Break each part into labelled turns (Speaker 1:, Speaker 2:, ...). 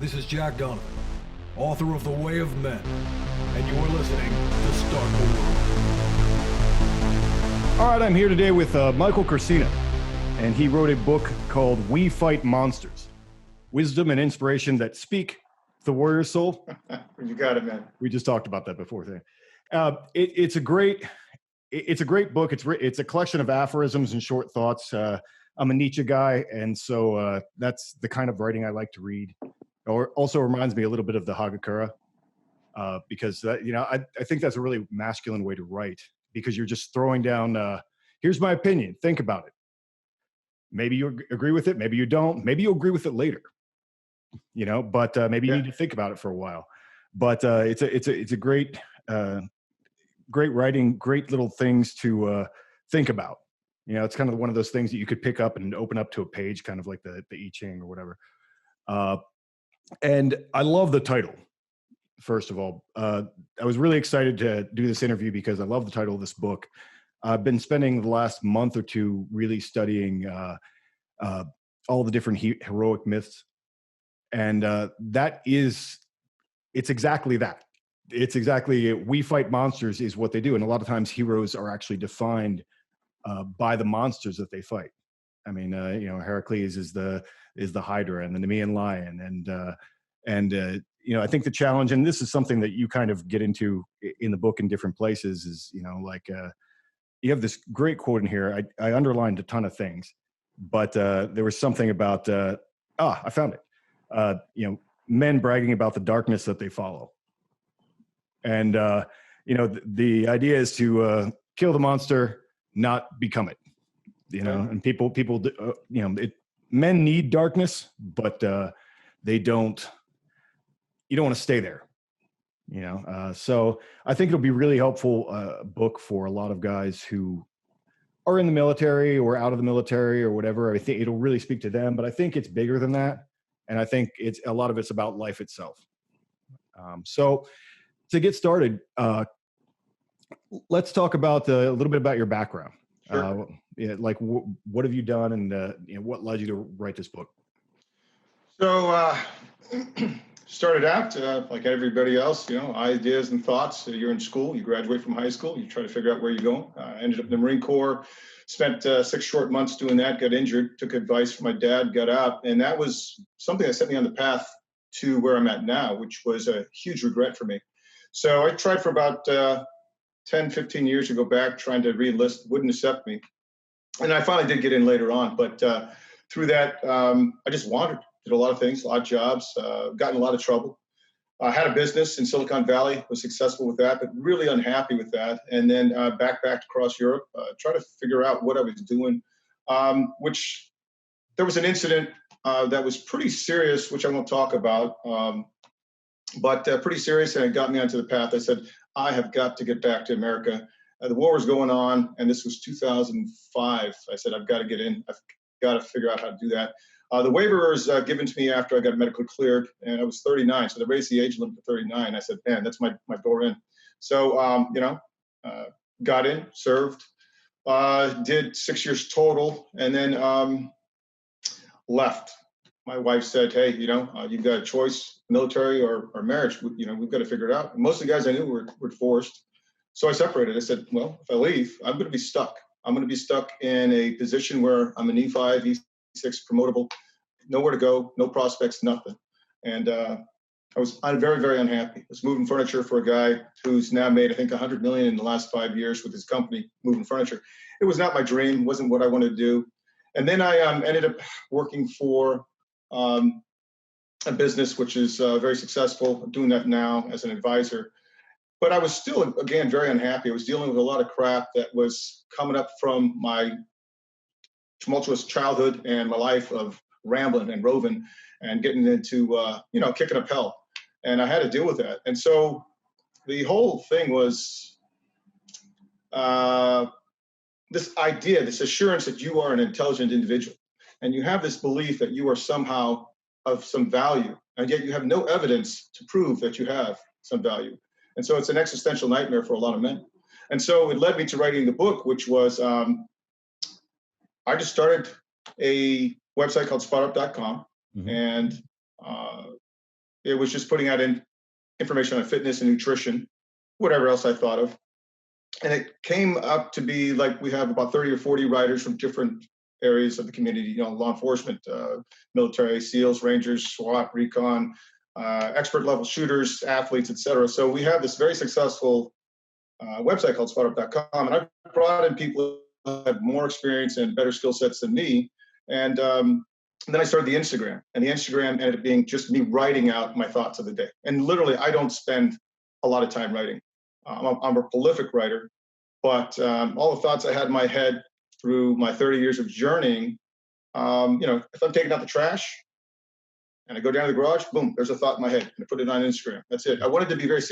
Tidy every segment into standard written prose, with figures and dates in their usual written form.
Speaker 1: This is Jack Donovan, author of The Way of Men, and you're listening to Start the World.
Speaker 2: All right, I'm here today with Michael Kurcina, and he wrote a book called We Fight Monsters, Wisdom and Inspiration That Speak the Warrior Soul.
Speaker 3: You got it, man.
Speaker 2: We just talked about that before. It's a great book. It's a collection of aphorisms and short thoughts. I'm a Nietzsche guy, and so that's the kind of writing I like to read. Or also reminds me a little bit of the Hagakure, because I think that's a really masculine way to write, because you're just throwing down, here's my opinion, think about it. Maybe you agree with it, maybe you don't, maybe you'll agree with it later, but maybe you need to think about it for a while. But it's a great writing, great little things to think about. It's kind of one of those things that you could pick up and open up to a page, kind of like the I Ching or whatever. And I love the title, first of all. I was really excited to do this interview because I love the title of this book. I've been spending the last month or two really studying all the different heroic myths. And it's exactly that. It's exactly, we fight monsters is what they do. And a lot of times heroes are actually defined by the monsters that they fight. I mean, Heracles is the Hydra and the Nemean lion, and I think the challenge, and this is something that you kind of get into in the book in different places, is you have this great quote in here. I underlined a ton of things, but there was something about I found it. Men bragging about the darkness that they follow, and the idea is to kill the monster, not become it. And people, men need darkness, but they don't. You don't want to stay there, So I think it'll be really helpful book for a lot of guys who are in the military or out of the military or whatever. I think it'll really speak to them, but I think it's bigger than that, and I think a lot of it's about life itself. So to get started, let's talk about a little bit about your background.
Speaker 3: Sure.
Speaker 2: What have you done, and what led you to write this book?
Speaker 3: So started out like everybody else, ideas and thoughts. You're in school, you graduate from high school, you try to figure out where you're going. Ended up in the Marine Corps, spent 6 short months doing that, got injured, took advice from my dad, got out. And that was something that set me on the path to where I'm at now, which was a huge regret for me. So I tried for about 10, 15 years to go back, trying to re-enlist, wouldn't accept me. And I finally did get in later on, but through that, I just wandered, did a lot of things, a lot of jobs, got in a lot of trouble. I had a business in Silicon Valley, was successful with that, but really unhappy with that. And then backpacked across Europe, trying to figure out what I was doing, which there was an incident that was pretty serious, which I won't talk about, but pretty serious, and it got me onto the path. I said, I have got to get back to America. The war was going on, and this was 2005. I said, I've got to get in. I've got to figure out how to do that. The waiver was given to me after I got medically cleared, and I was 39. So they raised the age limit to 39. I said, man, that's my door in. So, got in, served, did 6 years total, and then left. My wife said, hey, you've got a choice, military or marriage. We've got to figure it out. And most of the guys I knew were divorced. So I separated. I said, well, if I leave, I'm going to be stuck. I'm going to be stuck in a position where I'm an E5, E6 promotable, nowhere to go, no prospects, nothing. And I was very, very unhappy. I was moving furniture for a guy who's now made, I think, $100 million in the last 5 years with his company, moving furniture. It was not my dream, wasn't what I wanted to do. And then I ended up working for a business which is very successful. I'm doing that now as an advisor. But I was still, again, very unhappy. I was dealing with a lot of crap that was coming up from my tumultuous childhood and my life of rambling and roving and getting into, kicking up hell. And I had to deal with that. And so the whole thing was this idea, this assurance that you are an intelligent individual. And you have this belief that you are somehow of some value, and yet you have no evidence to prove that you have some value. And so it's an existential nightmare for a lot of men. And so it led me to writing the book, which was, I just started a website called SpotUp.com. Mm-hmm. And It was just putting out information on fitness and nutrition, whatever else I thought of. And it came up to be like we have about 30 or 40 writers from different areas of the community, law enforcement, military, SEALs, Rangers, SWAT, recon, expert level shooters, athletes, et cetera. So we have this very successful website called SpotUp.com. And I brought in people who had more experience and better skill sets than me. And then I started the Instagram. And the Instagram ended up being just me writing out my thoughts of the day. And literally, I don't spend a lot of time writing. I'm a prolific writer, but all the thoughts I had in my head through my 30 years of journeying, if I'm taking out the trash and I go down to the garage, boom, there's a thought in my head, and I put it on Instagram. That's it. I wanted to be very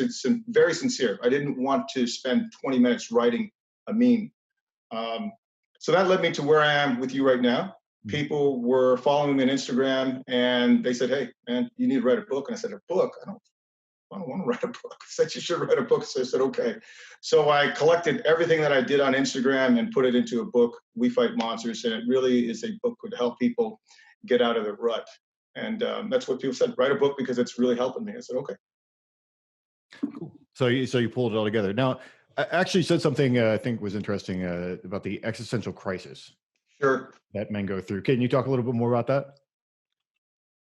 Speaker 3: sincere. I didn't want to spend 20 minutes writing a meme. So that led me to where I am with you right now. People were following me on Instagram, and they said, "Hey, man, you need to write a book." And I said, "A book? I don't want to write a book." I said, "You should write a book." So I said, "Okay." So I collected everything that I did on Instagram and put it into a book, We Fight Monsters. And it really is a book to help people get out of the rut. And that's what people said, write a book because it's really helping me. I said, okay.
Speaker 2: Cool. So you pulled it all together. Now, I actually said something I think was interesting about the existential crisis.
Speaker 3: Sure.
Speaker 2: That men go through. Can you talk a little bit more about that?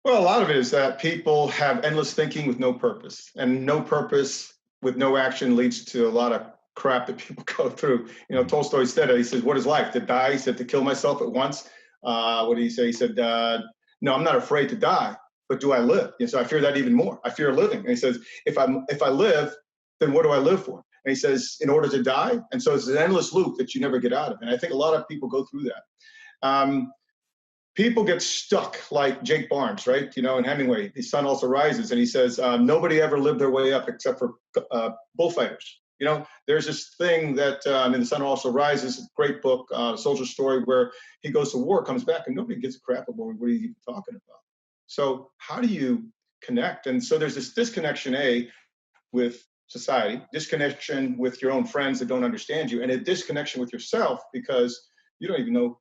Speaker 3: Well, a lot of it is that people have endless thinking with no purpose, and no purpose with no action leads to a lot of crap that people go through. Tolstoy said it. He says, "What is life? To die?" He said, "To kill myself at once." What did he say? He said, "No, I'm not afraid to die, but do I live?" And so I fear that even more. I fear living. And he says, if I live, then what do I live for? And he says, in order to die. And so it's an endless loop that you never get out of. And I think a lot of people go through that. People get stuck like Jake Barnes, right? In Hemingway, The Sun Also Rises. And he says, nobody ever lived their way up except for bullfighters. There's this thing that in The Sun Also Rises, a great book, soldier story, where he goes to war, comes back, and nobody gives a crap about what he's even talking about. So how do you connect? And so there's this disconnection, with society, disconnection with your own friends that don't understand you, and a disconnection with yourself because you don't even know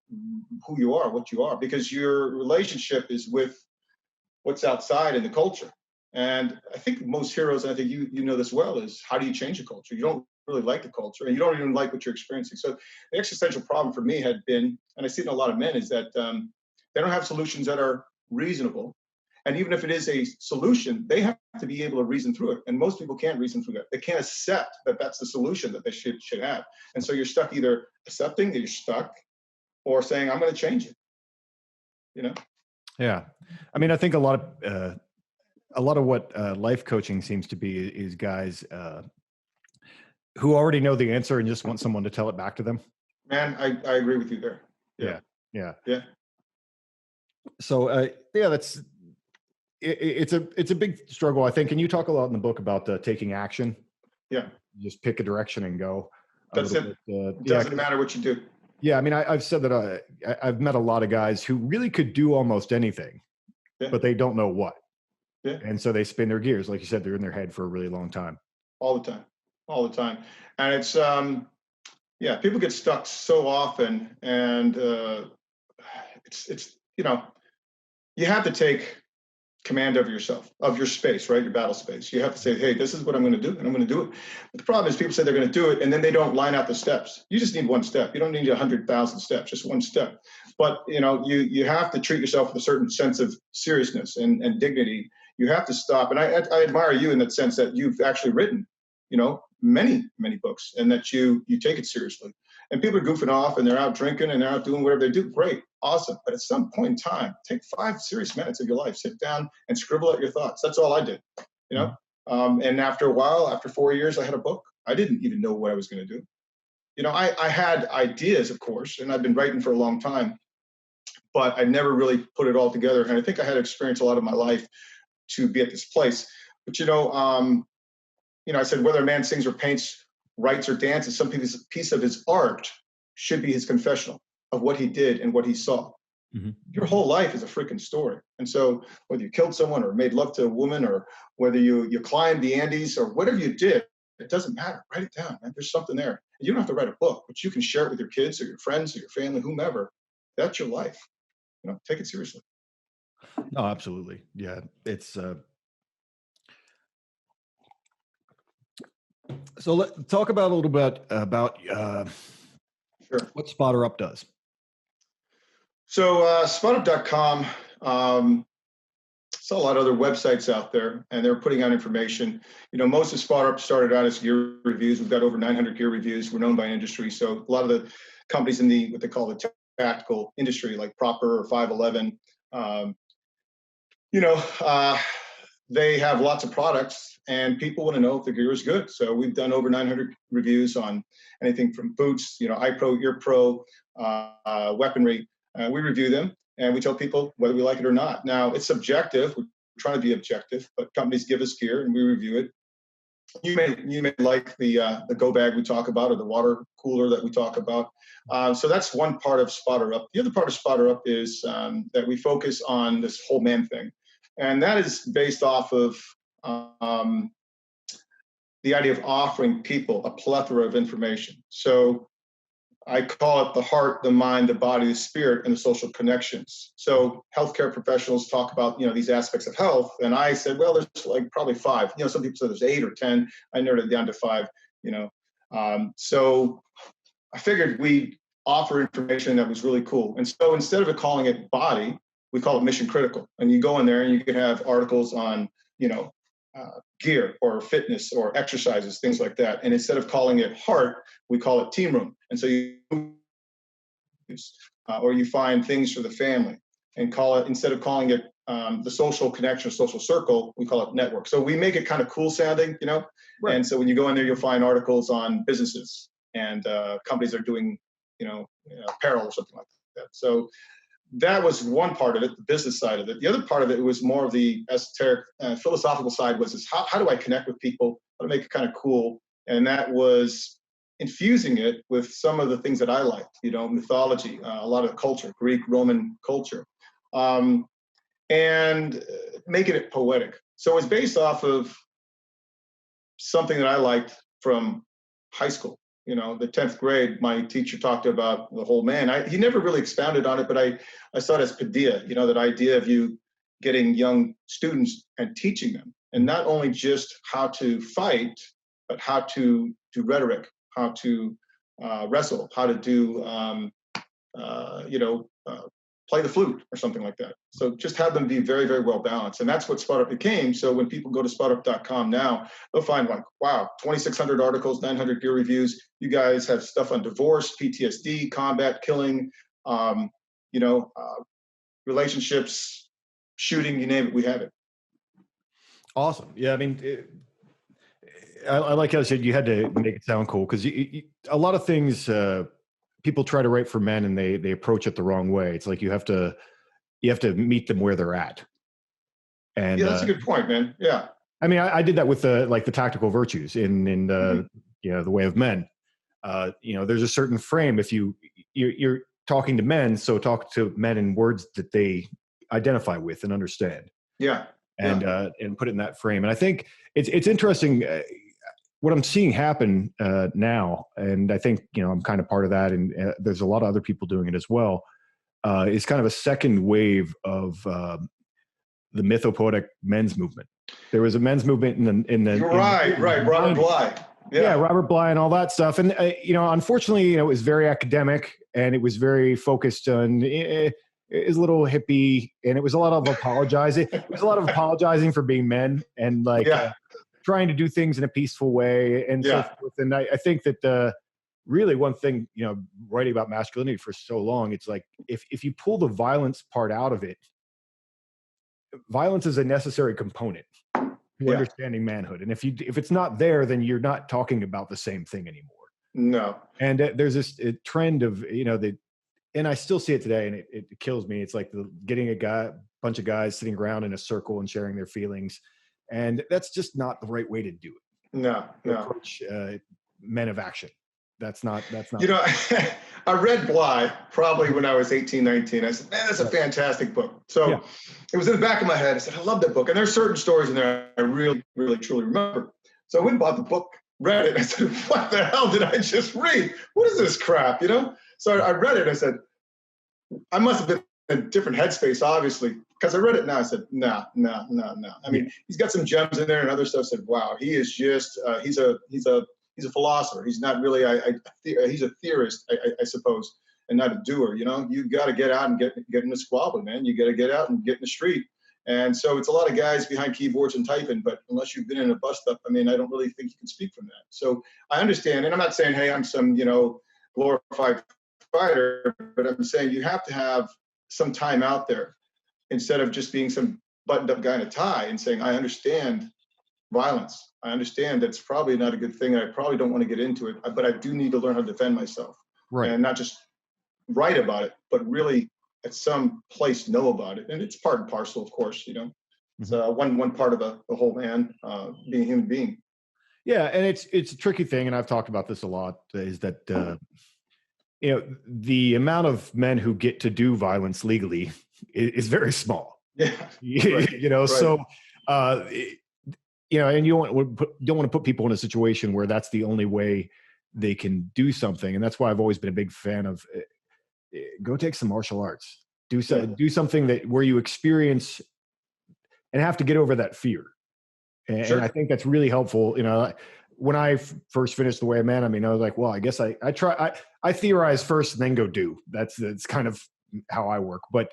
Speaker 3: who you are, what you are, because your relationship is with what's outside in the culture. And I think most heroes, and I think you know this well, is how do you change a culture? You don't really like the culture, and you don't even like what you're experiencing. So the existential problem for me had been, and I see it in a lot of men, is that they don't have solutions that are reasonable. And even if it is a solution, they have to be able to reason through it. And most people can't reason through that. They can't accept that that's the solution that they should have. And so you're stuck either accepting that you're stuck or saying, I'm going to change it.
Speaker 2: Yeah. I mean, I think a lot of what life coaching seems to be is guys who already know the answer and just want someone to tell it back to them.
Speaker 3: Man, I agree with you there.
Speaker 2: Yeah. So it's a big struggle, I think. And you talk a lot in the book about taking action.
Speaker 3: Yeah.
Speaker 2: Just pick a direction and go.
Speaker 3: That's it. It doesn't matter what you do.
Speaker 2: Yeah. I mean, I've said that I've met a lot of guys who really could do almost anything, but they don't know what. Yeah. And so they spin their gears. Like you said, they're in their head for a really long time.
Speaker 3: All the time. And it's, people get stuck so often, and it's you have to take command of yourself, of your space, right? Your battle space. You have to say, hey, this is what I'm going to do, and I'm going to do it. But the problem is people say they're going to do it, and then they don't line out the steps. You just need one step. You don't need 100,000 steps, just one step. But, you have to treat yourself with a certain sense of seriousness and dignity. You have to stop. And I admire you in that sense that you've actually written, many, many books, and that you take it seriously. And people are goofing off, and they're out drinking, and they're out doing whatever they do. Great, awesome. But at some point in time, take 5 serious minutes of your life, sit down and scribble out your thoughts. That's all I did, And after a while, after 4 years, I had a book. I didn't even know what I was going to do. I had ideas, of course, and I've been writing for a long time, but I never really put it all together. And I think I had experienced a lot of my life to be at this place. But I said, whether a man sings or paints, writes or dances, some piece of his art should be his confessional of what he did and what he saw. Mm-hmm. Your whole life is a freaking story. And so whether you killed someone or made love to a woman, or whether you climbed the Andes or whatever you did, it doesn't matter. Write it down, man. There's something there. You don't have to write a book, but you can share it with your kids or your friends or your family, whomever. That's your life. Take it seriously.
Speaker 2: No, absolutely. Yeah. It's So let's talk about a little bit about
Speaker 3: Sure.
Speaker 2: what SpotUp does.
Speaker 3: So SpotUp.com, saw a lot of other websites out there, and they're putting out information. Most of SpotUp started out as gear reviews. We've got over 900 gear reviews. We're known by industry. So a lot of the companies in what they call the tactical industry, like Proper or 511, they have lots of products, and people want to know if the gear is good. So we've done over 900 reviews on anything from boots, eye pro, ear pro, weaponry. We review them, and we tell people whether we like it or not. Now, it's subjective. We're trying to be objective, but companies give us gear, and we review it. You may like the go bag we talk about, or the water cooler that we talk about. So that's one part of SpotUp. The other part of SpotUp is that we focus on this whole man thing. And that is based off of the idea of offering people a plethora of information. So I call it the heart, the mind, the body, the spirit, and the social connections. So healthcare professionals talk about, these aspects of health. And I said, well, there's like probably 5. Some people say there's 8 or 10. I narrowed it down to 5, So I figured we'd offer information that was really cool. And so instead of calling it body, we call it mission critical. And you go in there and you can have articles on, gear or fitness or exercises, things like that. And instead of calling it heart, we call it team room. And so or you find things for the family and call it, instead of calling it the social connection, social circle, we call it network. So we make it kind of cool sounding, Right. And so when you go in there, you'll find articles on businesses and companies that are doing, apparel or something like that. So that was one part of it, the business side of it. The other part of it was more of the esoteric, philosophical side was how do I connect with people? How to make it kind of cool? And that was infusing it with some of the things that I liked, mythology, a lot of culture, Greek, Roman culture, and making it poetic. So it was based off of something that I liked from high school. The 10th grade, my teacher talked about the whole man. He never really expounded on it, but I saw it as paideia, that idea of you getting young students and teaching them, and not only just how to fight, but how to do rhetoric, how to wrestle, how to do, play the flute or something like that. So just have them be very, very well balanced. And that's what SpotUp became. So when people go to SpotUp.com now, they'll find like, wow, 2,600 articles, 900 gear reviews. You guys have stuff on divorce, PTSD, combat, killing, relationships, shooting, you name it, we have it.
Speaker 2: Awesome. Yeah, I mean, I like how I said you had to make it sound cool, because a lot of things people try to write for men and they approach it the wrong way. It's like you have to meet them where they're at. And
Speaker 3: yeah, that's a good point, man. Yeah.
Speaker 2: I mean, I did that with the tactical virtues in the the way of men. There's a certain frame. If you're talking to men, so talk to men in words that they identify with and understand.
Speaker 3: Yeah.
Speaker 2: And put it in that frame. And I think it's interesting what I'm seeing happen now, and I think I'm kind of part of that, and there's a lot of other people doing it as well. Is kind of a second wave of the mythopoetic men's movement. There was a men's movement in the
Speaker 3: You're right, Robert Bly.
Speaker 2: Yeah, Robert Bly and all that stuff. And unfortunately, it was very academic, and it was very focused on. It was a little hippie, and it was a lot of apologizing. It was a lot of apologizing for being men, and trying to do things in a peaceful way, and so forth. And I think that really one thing, writing about masculinity for so long, it's like if you pull the violence part out of it, violence is a necessary component to understanding manhood. And if it's not there, then you're not talking about the same thing anymore.
Speaker 3: No.
Speaker 2: And there's this trend of and I still see it today, and it kills me. It's like getting a bunch of guys sitting around in a circle and sharing their feelings. And that's just not the right way to do it.
Speaker 3: No.
Speaker 2: Approach men of action. That's not.
Speaker 3: I read Bly probably when I was 18, 19. I said, man, that's a fantastic book. So it was in the back of my head. I said, I love that book. And there's certain stories in there I really, really, truly remember. So I went and bought the book, read it. And I said, what the hell did I just read? What is this crap? So I read it. And I said, I must have been a different headspace, obviously, because I read it now. I said, no. I mean, he's got some gems in there and other stuff. I said, wow, he is just, he's a philosopher. He's not really, he's a theorist, I suppose, and not a doer. You know, you got to get out and get in the squabble, man. You got to get out and get in the street. And so it's a lot of guys behind keyboards and typing, but unless you've been in a bust up, I mean, I don't really think you can speak from that. So I understand, and I'm not saying, hey, I'm some, glorified fighter, but I'm saying you have to have some time out there instead of just being some buttoned up guy in a tie and saying, I understand violence. I understand that's probably not a good thing, and I probably don't want to get into it, but I do need to learn how to defend myself.
Speaker 2: Right.
Speaker 3: And not just write about it, but really at some place know about it. And it's part and parcel, of course, It's one part of the whole man, being a human being.
Speaker 2: Yeah, and it's a tricky thing, and I've talked about this a lot, is that the amount of men who get to do violence legally is very small.
Speaker 3: Yeah.
Speaker 2: Right. So and you don't want to put people in a situation where that's the only way they can do something. And that's why I've always been a big fan of go take some martial arts, do something where you experience and have to get over that fear. And,
Speaker 3: sure.
Speaker 2: and I think that's really helpful. When I first finished The Way of Man, I mean, I was like, well, I guess I theorize first and then go do. That's kind of how I work. But,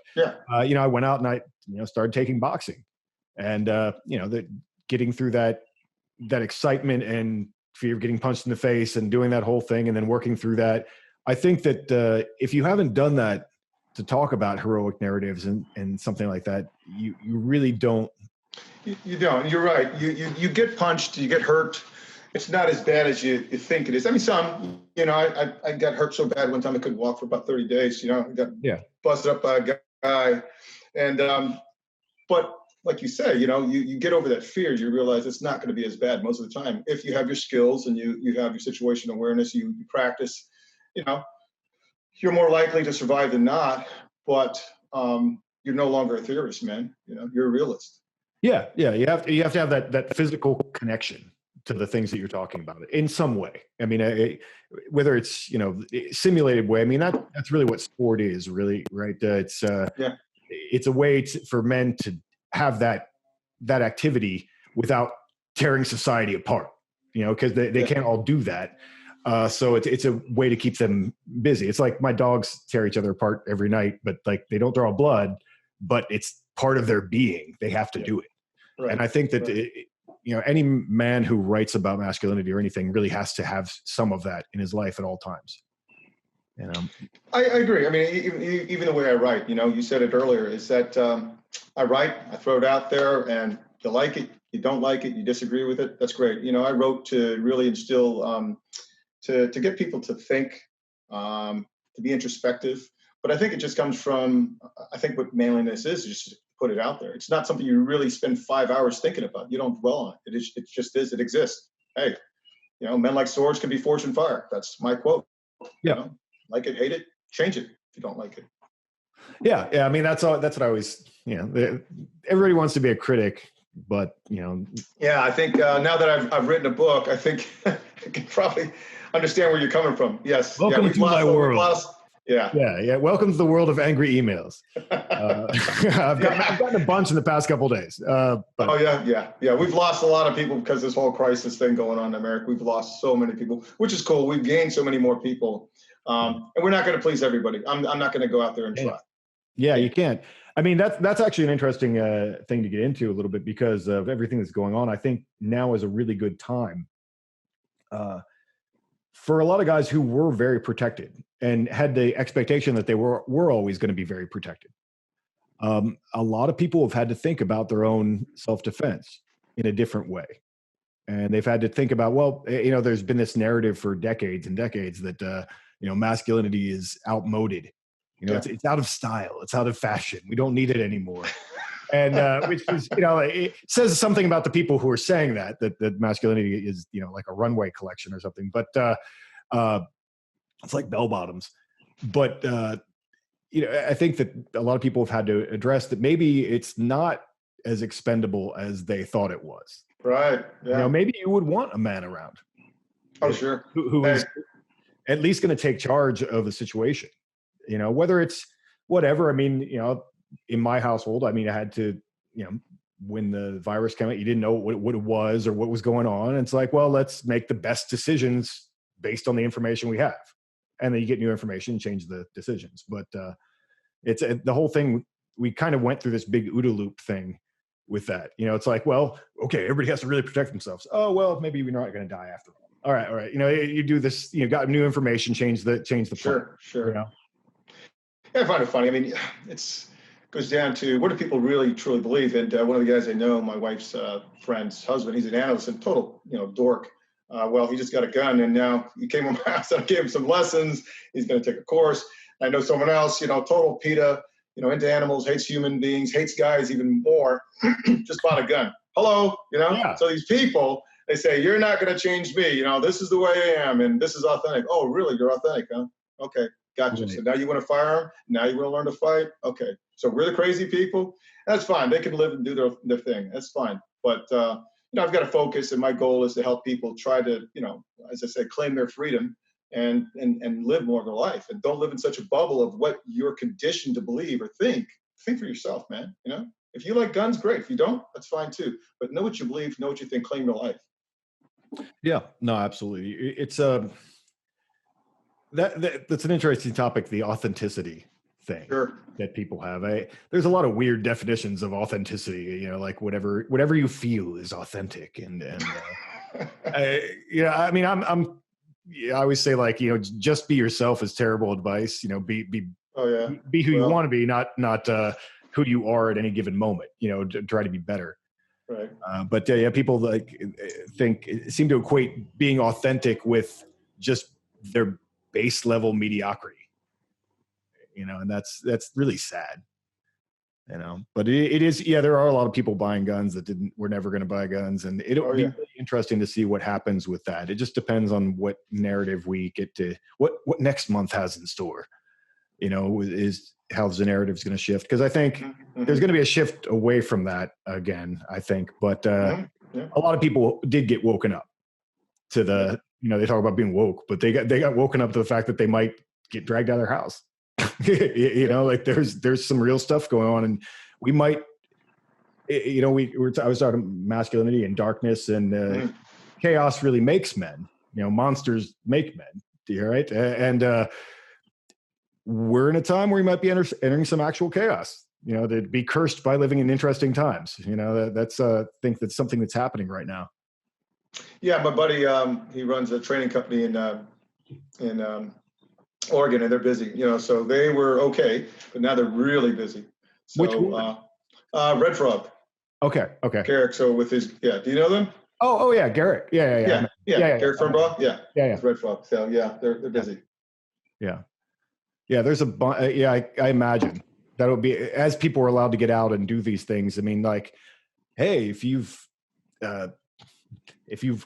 Speaker 2: I went out and I, started taking boxing and, getting through that excitement and fear of getting punched in the face and doing that whole thing and then working through that. I think that if you haven't done that to talk about heroic narratives and something like that, you really don't.
Speaker 3: You don't. You're right. You get punched, you get hurt. It's not as bad as you think it is. I mean, some, I got hurt so bad one time I couldn't walk for about 30 days. I got busted up by a guy. And, but like you say, you get over that fear, you realize it's not going to be as bad most of the time. If you have your skills and you have your situational awareness, you practice, you're more likely to survive than not, but you're no longer a theorist, man. You're a realist.
Speaker 2: Yeah. You have to have that physical connection to the things that you're talking about in some way. I mean, whether it's, simulated way, I mean, that's really what sport is, really, right? It's a way for men to have that activity without tearing society apart, because they can't all do that. So it's a way to keep them busy. It's like my dogs tear each other apart every night, but like they don't draw blood, but it's part of their being. They have to do it. Right. And I think that, any man who writes about masculinity or anything really has to have some of that in his life at all times.
Speaker 3: I agree. I mean, even the way I write, you said it earlier, is that I write, I throw it out there, and you like it, you don't like it, you disagree with it. That's great. I wrote to really instill, to get people to think, to be introspective. But I think it just comes from, I think what manliness is just put it out there. It's not something you really spend 5 hours thinking about. You don't dwell on it. It just is. It exists. Hey, men like swords can be forged in fire. That's my quote.
Speaker 2: Yeah.
Speaker 3: Like it, hate it, change it if you don't like it. Yeah.
Speaker 2: I mean, that's what I always, everybody wants to be a critic, but,
Speaker 3: Yeah, I think now that I've written a book, I think I can probably understand where you're coming from. Yes.
Speaker 2: Welcome to my world.
Speaker 3: Yeah.
Speaker 2: Welcome to the world of angry emails. I've gotten a bunch in the past couple of days.
Speaker 3: Oh yeah. We've lost a lot of people because this whole crisis thing going on in America. We've lost so many people, which is cool. We've gained so many more people, and we're not going to please everybody. I'm not going to go out there and try.
Speaker 2: Yeah, you can't. I mean, that's actually an interesting thing to get into a little bit because of everything that's going on. I think now is a really good time for a lot of guys who were very protected and had the expectation that they were always going to be very protected. A lot of people have had to think about their own self-defense in a different way. And they've had to think about, well, there's been this narrative for decades and decades that, masculinity is outmoded. It's out of style. It's out of fashion. We don't need it anymore. And which is, it says something about the people who are saying that masculinity is, like a runway collection or something. But it's like bell bottoms. But, I think that a lot of people have had to address that maybe it's not as expendable as they thought it was.
Speaker 3: Right. Yeah.
Speaker 2: Maybe you would want a man around.
Speaker 3: Oh, sure.
Speaker 2: Who is at least going to take charge of a situation. Whether it's whatever. I mean, in my household, I mean, I had to, when the virus came out, you didn't know what it was or what was going on. And it's like, well, let's make the best decisions based on the information we have. And then you get new information, change the decisions. But it's the whole thing. We kind of went through this big OODA loop thing with that. It's like, well, okay, everybody has to really protect themselves. Oh, well, maybe we're not going to die after all. All right. You do this, got new information, change the plan.
Speaker 3: Sure. Yeah, I find it funny. I mean, goes down to what do people really truly believe? And one of the guys I know, my wife's friend's husband, he's an analyst and total, dork. Well, he just got a gun, and now he came to my house and I gave him some lessons. He's going to take a course. I know someone else, total PETA, into animals, hates human beings, hates guys even more, just bought a gun. Hello,
Speaker 2: Yeah.
Speaker 3: So these people, they say, you're not going to change me. This is the way I am, and this is authentic. Oh, really? You're authentic, huh? Okay, gotcha.
Speaker 2: Right.
Speaker 3: So now you want a firearm? Now you want to learn to fight? Okay. So we're the crazy people? That's fine. They can live and do their thing. That's fine. But, I've got to focus, and my goal is to help people try to, as I said, claim their freedom and live more of their life, and don't live in such a bubble of what you're conditioned to believe or think. Think for yourself, man. If you like guns, great. If you don't, that's fine too. But know what you believe, know what you think, claim your life.
Speaker 2: Yeah, no, absolutely. It's that's an interesting topic, the authenticity thing.
Speaker 3: Sure.
Speaker 2: That people have. There's a lot of weird definitions of authenticity, like whatever you feel is authentic. And I mean, I always say, like, just be yourself is terrible advice. Be who you want to be, not who you are at any given moment, to try to be better.
Speaker 3: Right.
Speaker 2: But people seem to equate being authentic with just their base level mediocrity, and that's really sad, but it is. Yeah, there are a lot of people buying guns that were never going to buy guns, and it'll be really interesting to see what happens with that. It just depends on what narrative we get to, what next month has in store, is how the narrative is going to shift. Because I think there's going to be a shift away from that again, I think. But a lot of people did get woken up to the, they talk about being woke, but they got woken up to the fact that they might get dragged out of their house. Like there's some real stuff going on, and we might, I was talking masculinity and darkness, and chaos really makes men. Monsters make men. Right? And we're in a time where we might be entering some actual chaos. To be cursed by living in interesting times. That's I think that's something that's happening right now.
Speaker 3: Yeah, my buddy, he runs a training company in Oregon, and they're busy. So they were okay, but now they're really busy. So,
Speaker 2: which one?
Speaker 3: Red Frog.
Speaker 2: Okay.
Speaker 3: Garrick. So with his, do you know them?
Speaker 2: Oh yeah, Garrick. Yeah.
Speaker 3: Garrick Fernbaugh.
Speaker 2: Yeah.
Speaker 3: Red Frog. So yeah, they're busy.
Speaker 2: Yeah. There's I imagine that'll be, as people are allowed to get out and do these things. I mean, like, hey, if you've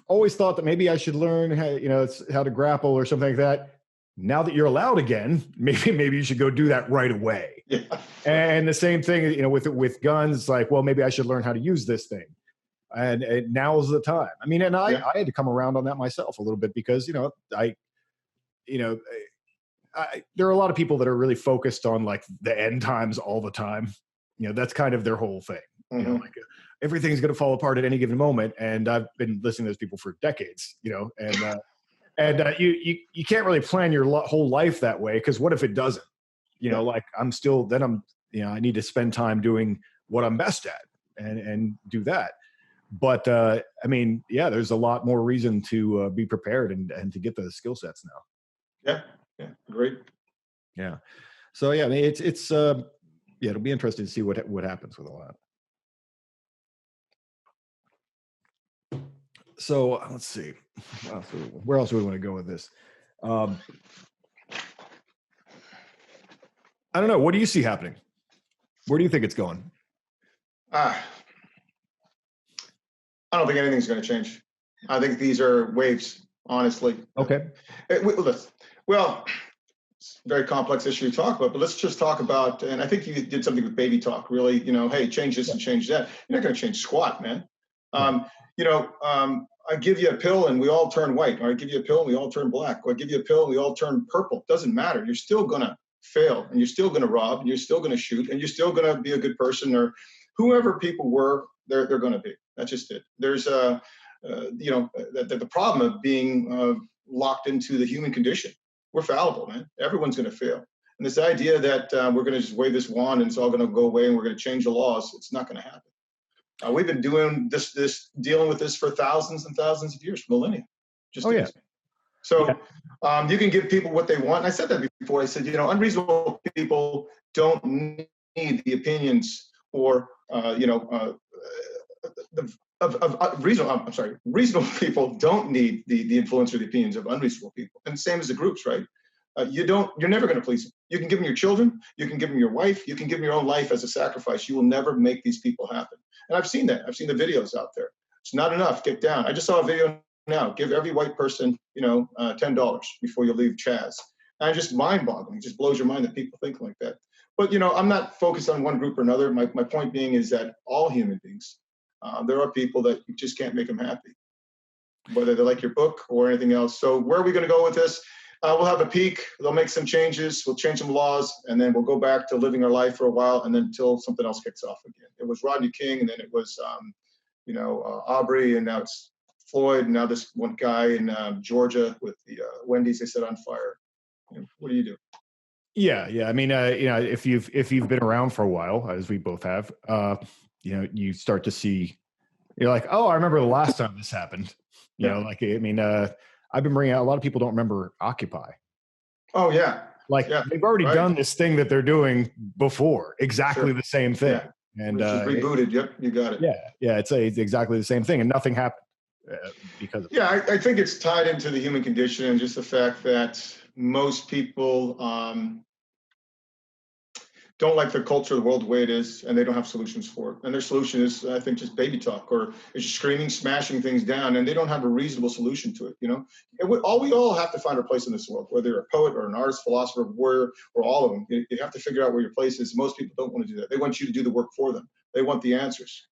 Speaker 2: always thought that maybe I should learn how to grapple or something like that, now that you're allowed again, maybe you should go do that right away.
Speaker 3: Yeah.
Speaker 2: And the same thing, with guns, it's like, well, maybe I should learn how to use this thing. And now's the time. I mean, and I had to come around on that myself a little bit, because, there are a lot of people that are really focused on, like, the end times all the time. That's kind of their whole thing.
Speaker 3: Mm-hmm.
Speaker 2: Like, everything's going to fall apart at any given moment. And I've been listening to those people for decades, and you can't really plan your whole life that way, because what if it doesn't? Like, I need to spend time doing what I'm best at and do that. But I mean, there's a lot more reason to be prepared and to get the skill sets now.
Speaker 3: Yeah, great.
Speaker 2: Yeah. So I mean, it's it'll be interesting to see what happens with all that. So let's see. Where else do we want to go with this? I don't know. What do you see happening? Where do you think it's going?
Speaker 3: I don't think anything's going to change. I think these are waves, honestly.
Speaker 2: Okay.
Speaker 3: Well, it's a very complex issue to talk about, but let's just talk about, and I think you did something with baby talk, really, hey, change this and change that. You're not going to change squat, man. I give you a pill and we all turn white, or I give you a pill and we all turn black, or I give you a pill and we all turn purple. Doesn't matter. You're still going to fail, and you're still going to rob, and you're still going to shoot, and you're still going to be a good person, or whoever people were, they're going to be. That's just it. There's the problem of being locked into the human condition. We're fallible, man. Everyone's going to fail. And this idea that we're going to just wave this wand and it's all going to go away and we're going to change the laws, it's not going to happen. We've been doing dealing with this for thousands and thousands of years, millennia. Just
Speaker 2: yeah.
Speaker 3: So you can give people what they want. And I said that before. I said, unreasonable people don't need the opinions or reasonable people don't need the influence or the opinions of unreasonable people. And same as the groups, right? You're never going to please them. You can give them your children, you can give them your wife, you can give them your own life as a sacrifice. You will never make these people happen. And I've seen that. I've seen the videos out there. It's not enough. Get down. I just saw a video now. Give every white person, $10 before you leave Chaz. And just mind-boggling. It just blows your mind that people think like that. But I'm not focused on one group or another. My point being is that all human beings, there are people that you just can't make them happy, whether they like your book or anything else. So where are we going to go with this? We'll have a peak. They'll make some changes. We'll change some laws, and then we'll go back to living our life for a while, and then until something else kicks off again. It was Rodney King, and then it was, Aubrey, and now it's Floyd, and now this one guy in Georgia with the Wendy's they set on fire. What do you do?
Speaker 2: Yeah. I mean, if you've been around for a while, as we both have, you start to see, you're like, oh, I remember the last time this happened. I've been bringing out, a lot of people don't remember Occupy.
Speaker 3: Oh yeah.
Speaker 2: They've already done this thing that they're doing before, exactly the same thing.
Speaker 3: Yeah. And rebooted. Yep. You got it.
Speaker 2: Yeah. It's exactly the same thing, and nothing happened because of it.
Speaker 3: Yeah. I think it's tied into the human condition and just the fact that most people, don't like the culture of the world the way it is, and they don't have solutions for it. And their solution is, I think, just baby talk, or it's just screaming, smashing things down, and they don't have a reasonable solution to it. We all have to find our place in this world, whether you're a poet or an artist, philosopher, warrior, or all of them. You have to figure out where your place is. Most people don't want to do that. They want you to do the work for them. They want the answers.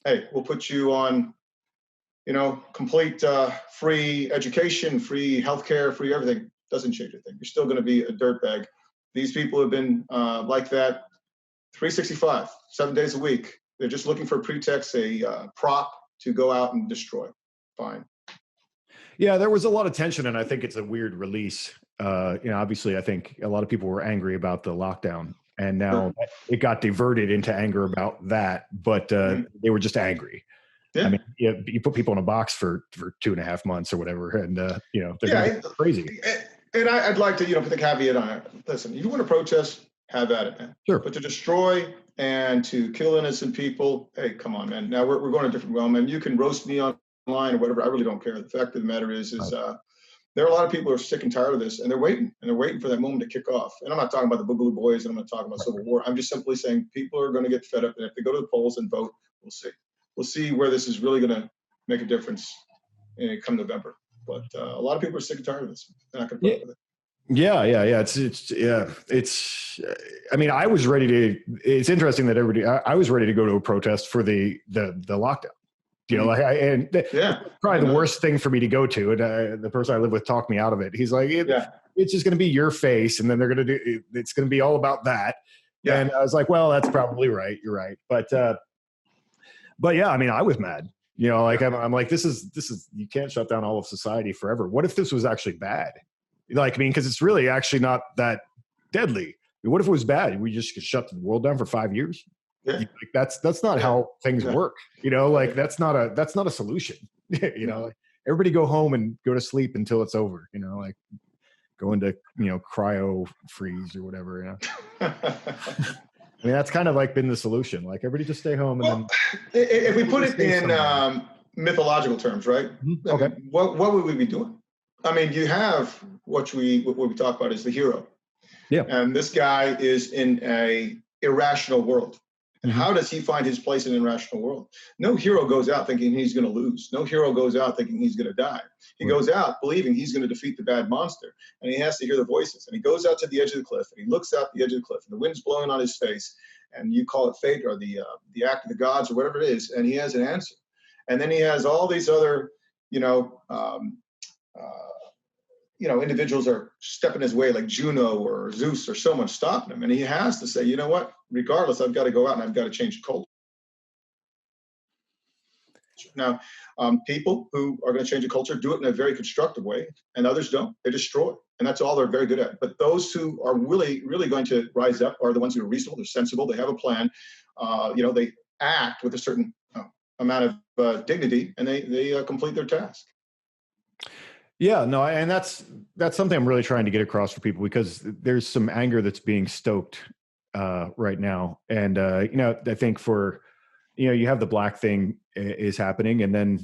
Speaker 3: Hey, we'll put you on, complete free education, free healthcare, free everything. Doesn't change a thing. You're still going to be a dirtbag. These people have been like that 365, 7 days a week. They're just looking for a pretext, a prop to go out and destroy. Fine.
Speaker 2: Yeah, there was a lot of tension, and I think it's a weird release. Obviously, I think a lot of people were angry about the lockdown, and now it got diverted into anger about that, but they were just angry. Yeah. I mean, you put people in a box for 2.5 months or whatever, and they're crazy.
Speaker 3: And I'd like to, put the caveat on it. Listen, you want to protest, have at it, man.
Speaker 2: Sure.
Speaker 3: But to destroy and to kill innocent people, hey, come on, man. Now we're going a different realm, and you can roast me online or whatever. I really don't care. The fact of the matter is there are a lot of people who are sick and tired of this, and they're waiting for that moment to kick off. And I'm not talking about the Boogaloo Boys, and I'm not talking about Civil War. I'm just simply saying people are going to get fed up, and if they go to the polls and vote, we'll see. We'll see where this is really going to make a difference come November. But a lot of people are sick and tired of this. They're not going to put up with it.
Speaker 2: Yeah. I mean, I was ready to. It's interesting that I was ready to go to a protest for the lockdown. Probably the worst thing for me to go to. And the person I live with talked me out of it. He's like, it's just going to be your face, and then they're going to do. It's going to be all about that. Yeah. And I was like, well, that's probably right. You're right. But yeah, I mean, I was mad. I'm like, this is you can't shut down all of society forever. What if this was actually bad? Because it's really actually not that deadly. I mean, what if it was bad? We just could shut the world down for 5 years. Yeah. That's not how things work. That's not a solution. Everybody go home and go to sleep until it's over. Go into cryo freeze or whatever. I mean, that's kind of been the solution. Everybody just stay home. And then
Speaker 3: if we put it in mythological terms, right?
Speaker 2: Mm-hmm. Okay.
Speaker 3: What would we be doing? I mean, you have what we talk about is the hero.
Speaker 2: Yeah.
Speaker 3: And this guy is in a irrational world. And how does he find his place in an irrational world? No hero goes out thinking he's going to lose. No hero goes out thinking he's going to die. He goes out believing he's going to defeat the bad monster. And he has to hear the voices. And he goes out to the edge of the cliff, and he looks out the edge of the cliff, and the wind's blowing on his face. And you call it fate or the act of the gods or whatever it is. And he has an answer. And then he has all these other, individuals are stepping his way like Juno or Zeus or someone stopping him. And he has to say, you know what, regardless, I've got to go out and I've got to change the culture. Now, people who are going to change a culture do it in a very constructive way, and others don't. They destroy, and that's all they're very good at. But those who are really, really going to rise up are the ones who are reasonable, they're sensible, they have a plan. They act with a certain amount of dignity, and they complete their task.
Speaker 2: Yeah, no, and that's something I'm really trying to get across for people, because there's some anger that's being stoked right now, and I think for you have the black thing is happening, and then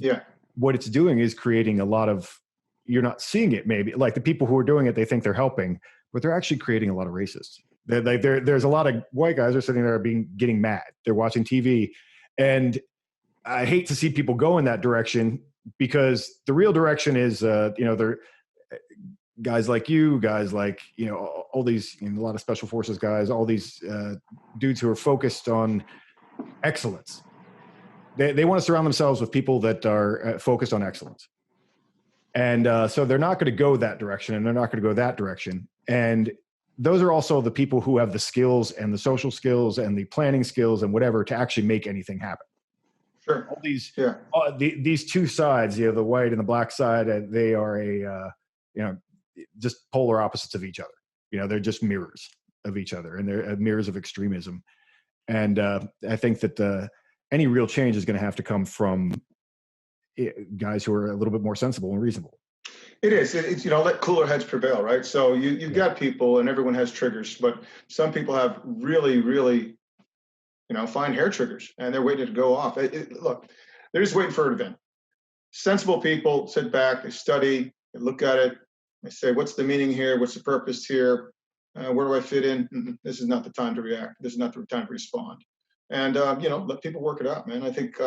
Speaker 2: what it's doing is creating a lot of, you're not seeing it maybe, like the people who are doing it, they think they're helping, but they're actually creating a lot of racists. There's a lot of white guys are sitting there getting mad. They're watching TV, and I hate to see people go in that direction, because the real direction is, they're guys like you, guys like, all these, a lot of special forces guys, all these dudes who are focused on excellence. They want to surround themselves with people that are focused on excellence. And so they're not going to go that direction, and they're not going to go that direction. And those are also the people who have the skills and the social skills and the planning skills and whatever to actually make anything happen.
Speaker 3: Sure.
Speaker 2: All these, these two sides, the white and the black side, they are just polar opposites of each other. They're just mirrors of each other, and they're mirrors of extremism. And I think that any real change is going to have to come from guys who are a little bit more sensible and reasonable. It is.
Speaker 3: It's let cooler heads prevail, right? So you've got people, and everyone has triggers, but some people have really, really fine hair triggers, and they're waiting to go off. Look, they're just waiting for an event. Sensible people sit back, they study, they look at it, they say, what's the meaning here? What's the purpose here? Where do I fit in? This is not the time to react. This is not the time to respond. And, let people work it out, man. I think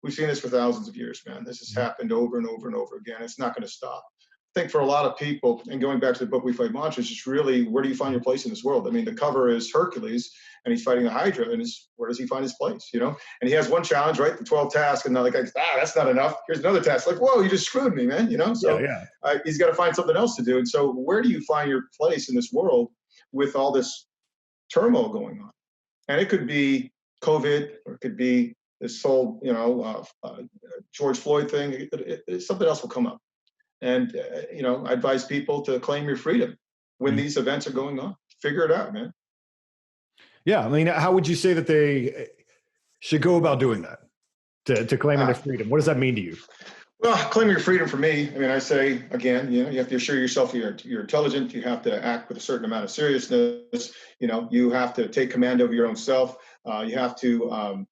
Speaker 3: we've seen this for thousands of years, man. This has happened over and over and over again. It's not going to stop. I think for a lot of people, and going back to the book We Fight Monsters, it's really, where do you find your place in this world? I mean, the cover is Hercules, and he's fighting a Hydra, and where does he find his place, And he has one challenge, right? The 12 tasks, and they're like, that's not enough. Here's another task. Like, whoa, you just screwed me, man, So he's got to find something else to do. And so where do you find your place in this world with all this turmoil going on? And it could be COVID, or it could be this whole, George Floyd thing. Something else will come up. And, I advise people to claim your freedom when these events are going on. Figure it out, man.
Speaker 2: Yeah. I mean, how would you say that they should go about doing that, to claiming their freedom? What does that mean to you?
Speaker 3: Well, claiming your freedom for me, I mean, I say, again, you have to assure yourself you're intelligent. You have to act with a certain amount of seriousness. You have to take command over your own self. You have to,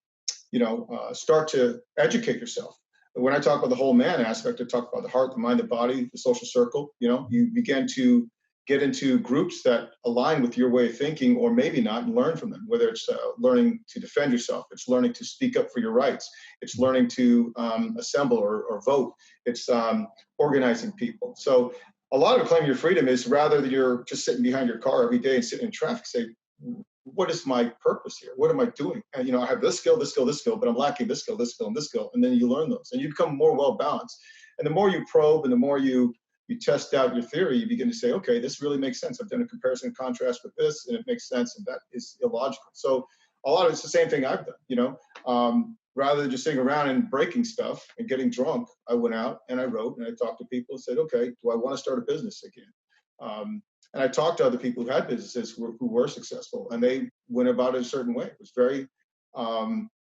Speaker 3: start to educate yourself. When I talk about the whole man aspect, I talk about the heart, the mind, the body, the social circle. You begin to get into groups that align with your way of thinking, or maybe not, and learn from them. Whether it's learning to defend yourself, it's learning to speak up for your rights, it's learning to assemble or vote, it's organizing people. So a lot of claiming your freedom is, rather than you're just sitting behind your car every day and sitting in traffic, say, what is my purpose here? What am I doing? And, I have this skill, but I'm lacking this skill, and this skill. And then you learn those, and you become more well-balanced. And the more you probe, and the more you test out your theory, you begin to say, okay, this really makes sense. I've done a comparison and contrast with this, and it makes sense, and that is illogical. So a lot of it's the same thing I've done, rather than just sitting around and breaking stuff and getting drunk. I went out and I wrote, and I talked to people and said, okay, do I want to start a business again? And I talked to other people who had businesses who were successful, and they went about it a certain way. It was very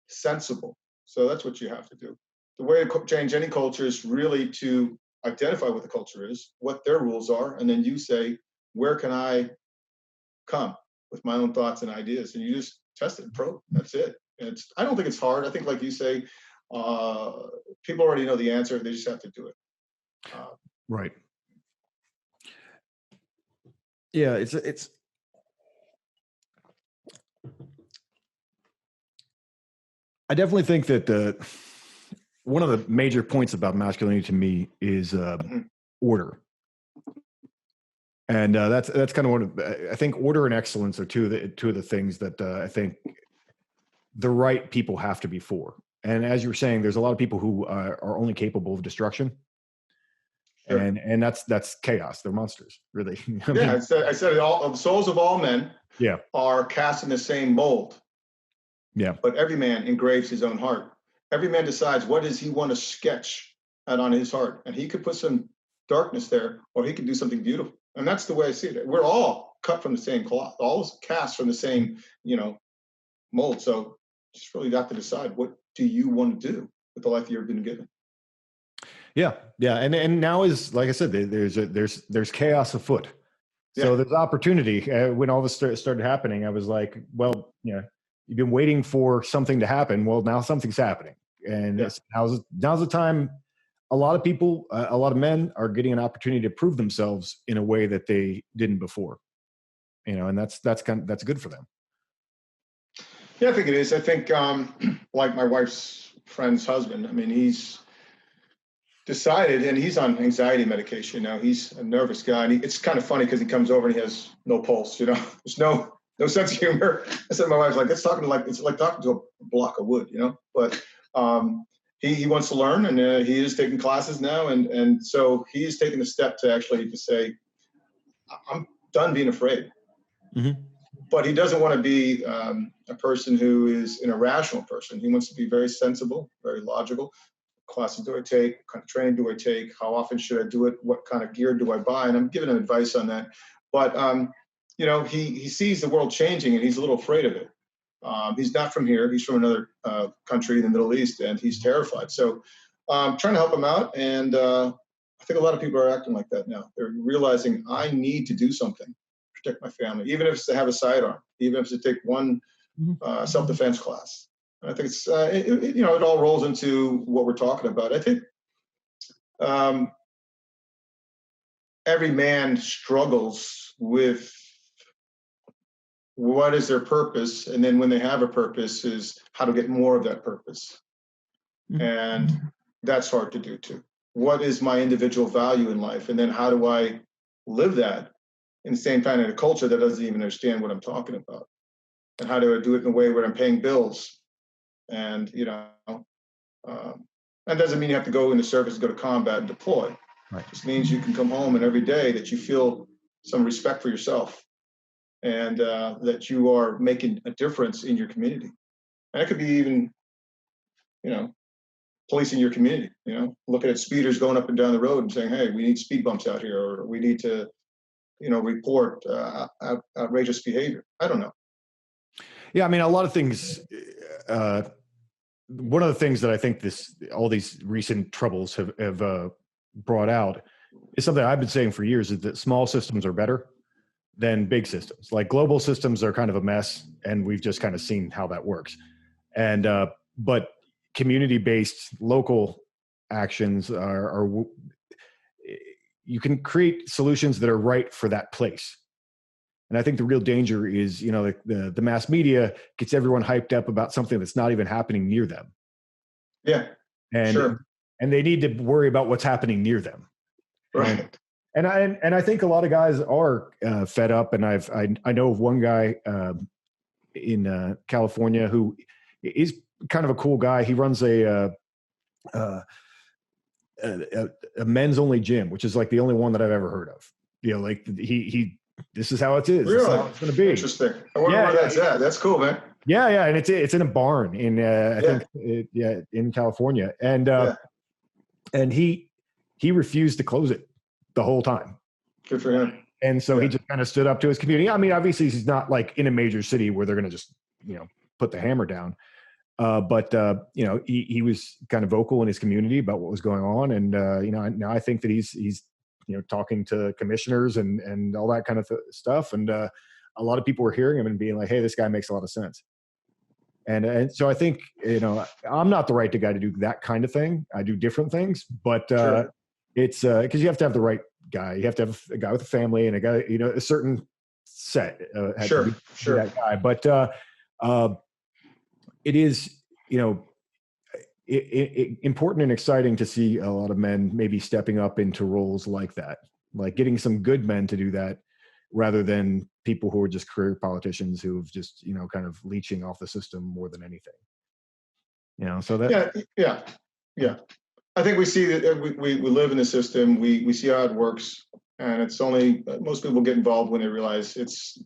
Speaker 3: sensible. So that's what you have to do. The way to change any culture is really to identify what the culture is, what their rules are, and then you say, where can I come with my own thoughts and ideas? And you just test it and probe. That's it. And I don't think it's hard. I think, like you say, people already know the answer. They just have to do it.
Speaker 2: Right. Yeah, it's I definitely think that one of the major points about masculinity to me is order. And that's kind of one of, I think order and excellence are two of the things that I think the right people have to be for. And as you were saying, there's a lot of people who are only capable of destruction.
Speaker 3: Sure.
Speaker 2: And that's chaos. They're monsters, really.
Speaker 3: I said all the souls of all men are cast in the same mold.
Speaker 2: Yeah.
Speaker 3: But every man engraves his own heart. Every man decides what does he want to sketch out on his heart. And he could put some darkness there, or he could do something beautiful. And that's the way I see it. We're all cut from the same cloth, all cast from the same, mold. So just really got to decide, what do you want to do with the life you've been given?
Speaker 2: Yeah. And now is, like I said, there's chaos afoot. So there's opportunity. When all this started happening, I was like, well, you've been waiting for something to happen. Well, now something's happening. And now's the time. A lot of people, a lot of men are getting an opportunity to prove themselves in a way that they didn't before. And that's good for them.
Speaker 3: Yeah, I think it is. I think like my wife's friend's husband, I mean, he's decided, and he's on anxiety medication now. He's a nervous guy. And it's kind of funny because he comes over and he has no pulse, there's no sense of humor. I said to my wife, it's like talking to a block of wood, but he wants to learn, and he is taking classes now. And so he's taking the step to actually to say, I'm done being afraid.
Speaker 2: Mm-hmm.
Speaker 3: But he doesn't want to be a person who is an irrational person. He wants to be very sensible, very logical. Classes do I take? What kind of training do I take? How often should I do it? What kind of gear do I buy? And I'm giving him advice on that. But he sees the world changing, and he's a little afraid of it. He's not from here. He's from another country in the Middle East, and he's terrified. So I'm trying to help him out. And I think a lot of people are acting like that now. They're realizing, I need to do something, protect my family, even if it's to have a sidearm, even if it's to take one self-defense class. I think it's, it all rolls into what we're talking about. I think every man struggles with what is their purpose, and then when they have a purpose, is how to get more of that purpose. Mm-hmm. And that's hard to do too. What is my individual value in life, and then how do I live that in the same time in a culture that doesn't even understand what I'm talking about, and how do I do it in a way where I'm paying bills, and that doesn't mean you have to go in the service, go to combat and deploy.
Speaker 2: Right.
Speaker 3: It just means you can come home, and every day that you feel some respect for yourself, and that you are making a difference in your community. And it could be even, policing your community, looking at speeders going up and down the road and saying, hey, we need speed bumps out here, or we need to, report outrageous behavior. I don't know.
Speaker 2: Yeah, I mean, a lot of things. One of the things that I think all these recent troubles have brought out is something I've been saying for years, is that small systems are better than big systems. Like, global systems are kind of a mess, and we've just kind of seen how that works. And but community-based local actions are you can create solutions that are right for that place. And I think the real danger is, the mass media gets everyone hyped up about something that's not even happening near them.
Speaker 3: Yeah,
Speaker 2: and
Speaker 3: sure.
Speaker 2: And they need to worry about what's happening near them.
Speaker 3: Right.
Speaker 2: And I think a lot of guys are fed up. And I know of one guy in California who is kind of a cool guy. He runs a men's only gym, which is like the only one that I've ever heard of. This is how it is.
Speaker 3: Really?
Speaker 2: This is how it's going to be.
Speaker 3: Interesting. I wonder where that's at. That's cool, man.
Speaker 2: Yeah, and it's in a barn in I think in California, and he refused to close it the whole time.
Speaker 3: Good for him.
Speaker 2: And so he just kind of stood up to his community. I mean, obviously he's not like in a major city where they're going to just put the hammer down, but he was kind of vocal in his community about what was going on, and now I think that he's talking to commissioners and all that kind of stuff. And a lot of people were hearing him and being like, hey, this guy makes a lot of sense. And so I think, I'm not the right guy to do that kind of thing. I do different things, but sure. It's because you have to have the right guy. You have to have a guy with a family and a guy, a certain set.
Speaker 3: Sure.
Speaker 2: That guy. But it is, important and exciting to see a lot of men maybe stepping up into roles like that, like getting some good men to do that, rather than people who are just career politicians who have just, kind of leeching off the system more than anything. So that.
Speaker 3: Yeah. I think we see that we live in the system. We see how it works, and it's only most people get involved when they realize it's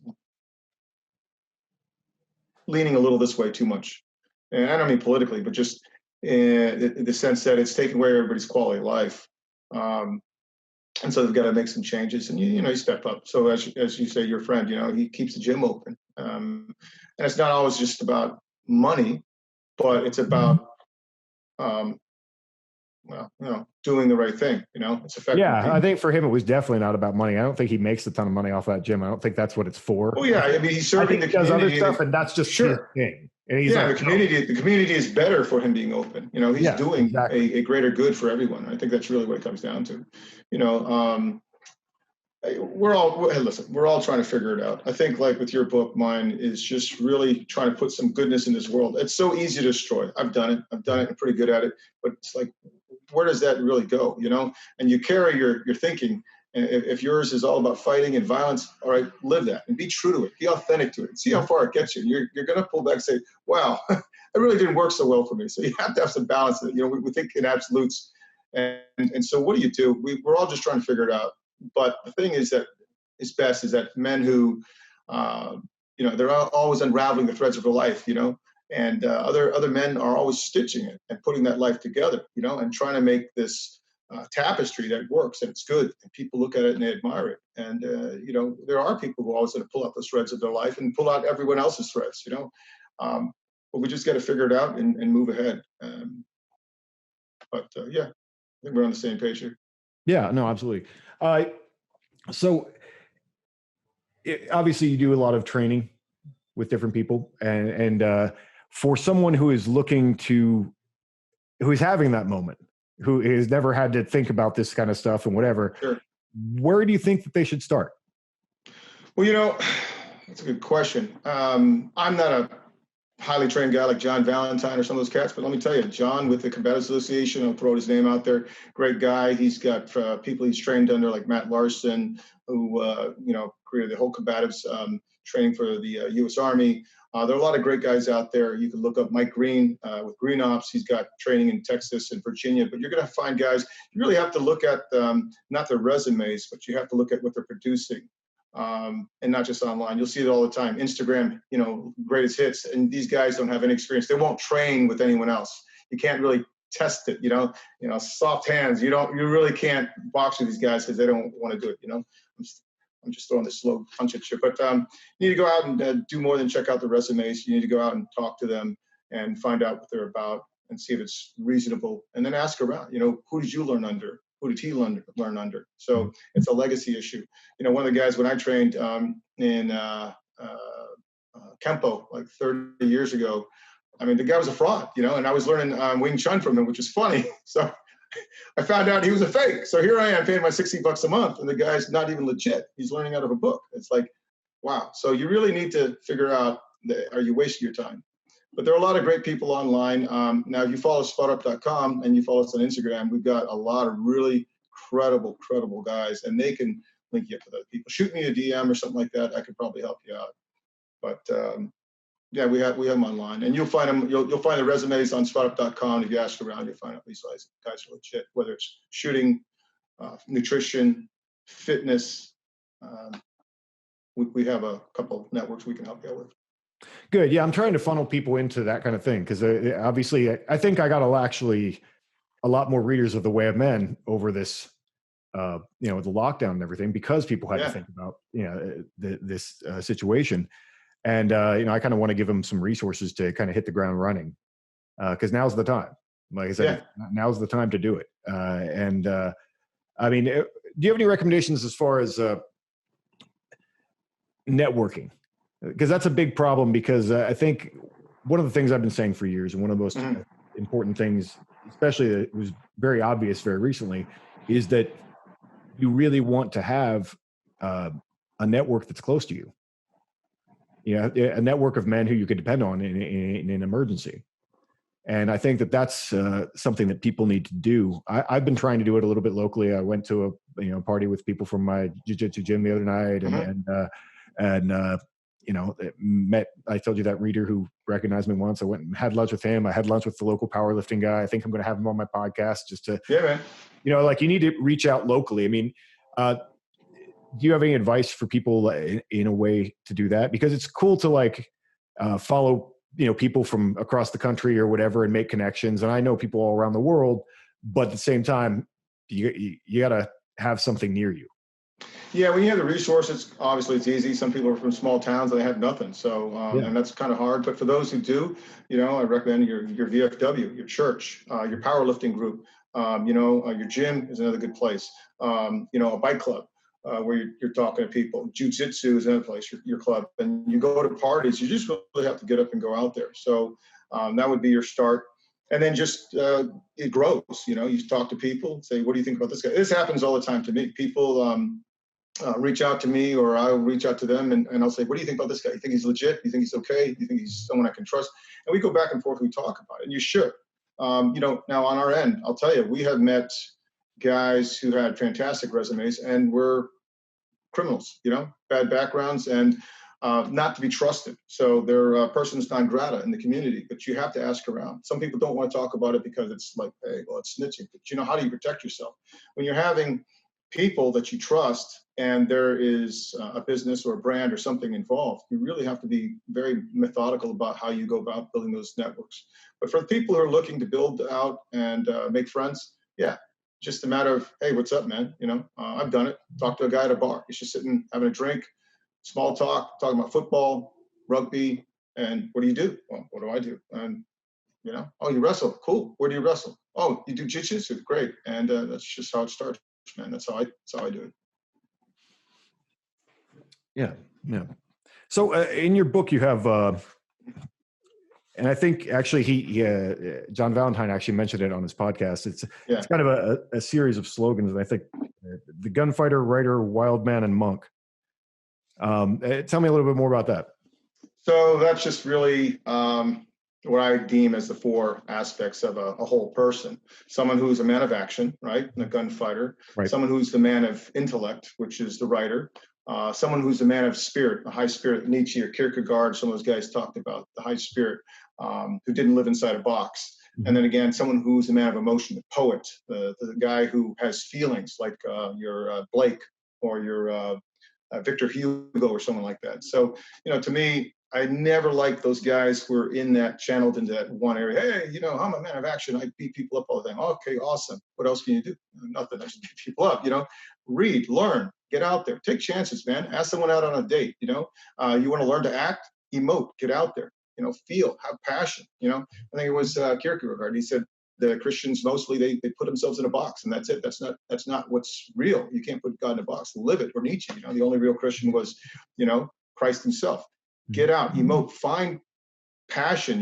Speaker 3: leaning a little this way too much. And I don't mean politically, but just in the sense that it's taking away everybody's quality of life. And so they've got to make some changes, and you step up. So as you say, your friend, he keeps the gym open, and it's not always just about money, but it's about doing the right thing. It's affecting people.
Speaker 2: I think for him it was definitely not about money. I don't think he makes a ton of money off that gym. I don't think that's what it's for.
Speaker 3: Oh yeah, I mean he's serving the community.
Speaker 2: He does other stuff, and that's just his thing. And he's
Speaker 3: the community is better for him being open. He's doing a greater good for everyone. I think that's really what it comes down to. We're all trying to figure it out. I think like with your book, mine is just really trying to put some goodness in this world. It's so easy to destroy. I've done it. I'm pretty good at it. But it's like, where does that really go? And you carry your thinking. And if yours is all about fighting and violence, all right, live that and be true to it. Be authentic to it. See how far it gets you. You're going to pull back and say, wow, that really didn't work so well for me. So you have to have some balance. We think in absolutes. And so what do? We're all just trying to figure it out. But the thing is that is best is that men who, they're always unraveling the threads of their life, and other men are always stitching it and putting that life together, and trying to make this tapestry that works and it's good and people look at it and they admire it. And there are people who are always going to pull out the threads of their life and pull out everyone else's threads, but we just got to figure it out and move ahead. I think we're on the same page here.
Speaker 2: Yeah, no, absolutely. So obviously you do a lot of training with different people, and for someone who is who is having that moment, who has never had to think about this kind of stuff and whatever,
Speaker 3: sure.
Speaker 2: Where do you think that they should start?
Speaker 3: Well, that's a good question. I'm not a highly trained guy like John Valentine or some of those cats, but let me tell you, John with the Combat Association, I'll throw his name out there, great guy. He's got people he's trained under like Matt Larson, who created the whole combatives training for the U.S. Army. There are a lot of great guys out there. You can look up Mike Green with Green Ops. He's got training in Texas and Virginia, but you're going to find guys, you really have to look at not their resumes, but you have to look at what they're producing. And not just online. You'll see it all the time. Instagram, greatest hits, and these guys don't have any experience. They won't train with anyone else. You can't really test it, soft hands. You really can't box with these guys because they don't want to do it, I'm just throwing this slow punch at you. But you need to go out and do more than check out the resumes. You need to go out and talk to them and find out what they're about and see if it's reasonable. And then ask around, who did you learn under? Who did he learn under? So it's a legacy issue. One of the guys when I trained in Kempo like 30 years ago, I mean, the guy was a fraud, and I was learning Wing Chun from him, which is funny. So I found out he was a fake. So here I am paying my $60 a month, and the guy's not even legit. He's learning out of a book. It's like, wow. So you really need to figure out, are you wasting your time? But there are a lot of great people online. Now, if you follow SpotUp.com and you follow us on Instagram, we've got a lot of really credible guys, and they can link you up with other people. Shoot me a DM or something like that. I could probably help you out. But we have them online, and you'll find them. You'll find the resumes on SpotUp.com. If you ask around, you'll find out these guys are legit. Whether it's shooting, nutrition, fitness, we have a couple of networks we can help you out with.
Speaker 2: Good. Yeah, I'm trying to funnel people into that kind of thing because obviously I think I got actually a lot more readers of The Way of Men over this, with the lockdown and everything, because people had to think about, this situation. And, I kind of want to give them some resources to kind of hit the ground running because now's the time. Like I said, now's the time to do it. I mean, do you have any recommendations as far as networking? Because that's a big problem, because I think one of the things I've been saying for years, and one of the most important things, especially that was very obvious very recently, is that you really want to have a network that's close to you. A network of men who you could depend on in an emergency. And I think that that's something that people need to do. I've been trying to do it a little bit locally. I went to a party with people from my jiu-jitsu gym the other night, and I told you that reader who recognized me once. I went and had lunch with him. I had lunch with the local powerlifting guy. I think I'm going to have him on my podcast just to,
Speaker 3: Yeah, man.
Speaker 2: like you need to reach out locally. I mean, do you have any advice for people in a way to do that? Because it's cool to like follow, people from across the country or whatever and make connections. And I know people all around the world, but at the same time, you got to have something near you.
Speaker 3: Yeah, when you have the resources, obviously it's easy. Some people are from small towns and they have nothing. So, and that's kind of hard. But for those who do, I recommend your VFW, your church, your powerlifting group. Your gym is another good place. A bike club where you're talking to people. Jiu-jitsu is another place, your club. And you go to parties, you just really have to get up and go out there. So that would be your start. And then just it grows. You talk to people, say, what do you think about this guy? This happens all the time to me. People reach out to me, or I'll reach out to them, and I'll say, what do you think about this guy? You think he's legit? You think he's okay? You think he's someone I can trust? And we go back and forth, we talk about it, and you should. Now on our end, I'll tell you, we have met guys who had fantastic resumes and were criminals, bad backgrounds, and not to be trusted. So they're persons non grata in the community, but you have to ask around. Some people don't want to talk about it because it's like, hey, well, it's snitching. But how do you protect yourself? When you're having people that you trust and there is a business or a brand or something involved, you really have to be very methodical about how you go about building those networks. But for the people who are looking to build out and make friends, yeah, just a matter of, hey, what's up, man? I've done it. Talk to a guy at a bar. He's just sitting, having a drink, small talk, talking about football, rugby, and what do you do? Well, what do I do? And, oh, you wrestle. Cool. Where do you wrestle? Oh, you do jiu-jitsu. Great. And that's just how it starts, man. That's how I do it.
Speaker 2: Yeah. So in your book, you have, and I think actually John Valentine actually mentioned it on his podcast. It's kind of a series of slogans, and I think the gunfighter, writer, wild man, and monk. Tell me a little bit more about that.
Speaker 3: So that's just really what I deem as the four aspects of a whole person. Someone who's a man of action, right? And a gunfighter. Right. Someone who's the man of intellect, which is the writer. Someone who's a man of spirit, a high spirit, Nietzsche or Kierkegaard, some of those guys talked about the high spirit, who didn't live inside a box. Mm-hmm. And then again, someone who's a man of emotion, the poet, the guy who has feelings, like your Blake or your Victor Hugo or someone like that. So, to me, I never liked those guys who were channeled into that one area. Hey, I'm a man of action. I beat people up all the time. Okay, awesome. What else can you do? Nothing. I just beat people up. Read, learn, get out there, take chances, man. Ask someone out on a date. You want to learn to act, emote, get out there. Feel, have passion. I think it was Kierkegaard. He said the Christians mostly they put themselves in a box, and that's it. That's not what's real. You can't put God in a box. Live it. Or Nietzsche. The only real Christian was Christ himself. Get out, emote, find passion,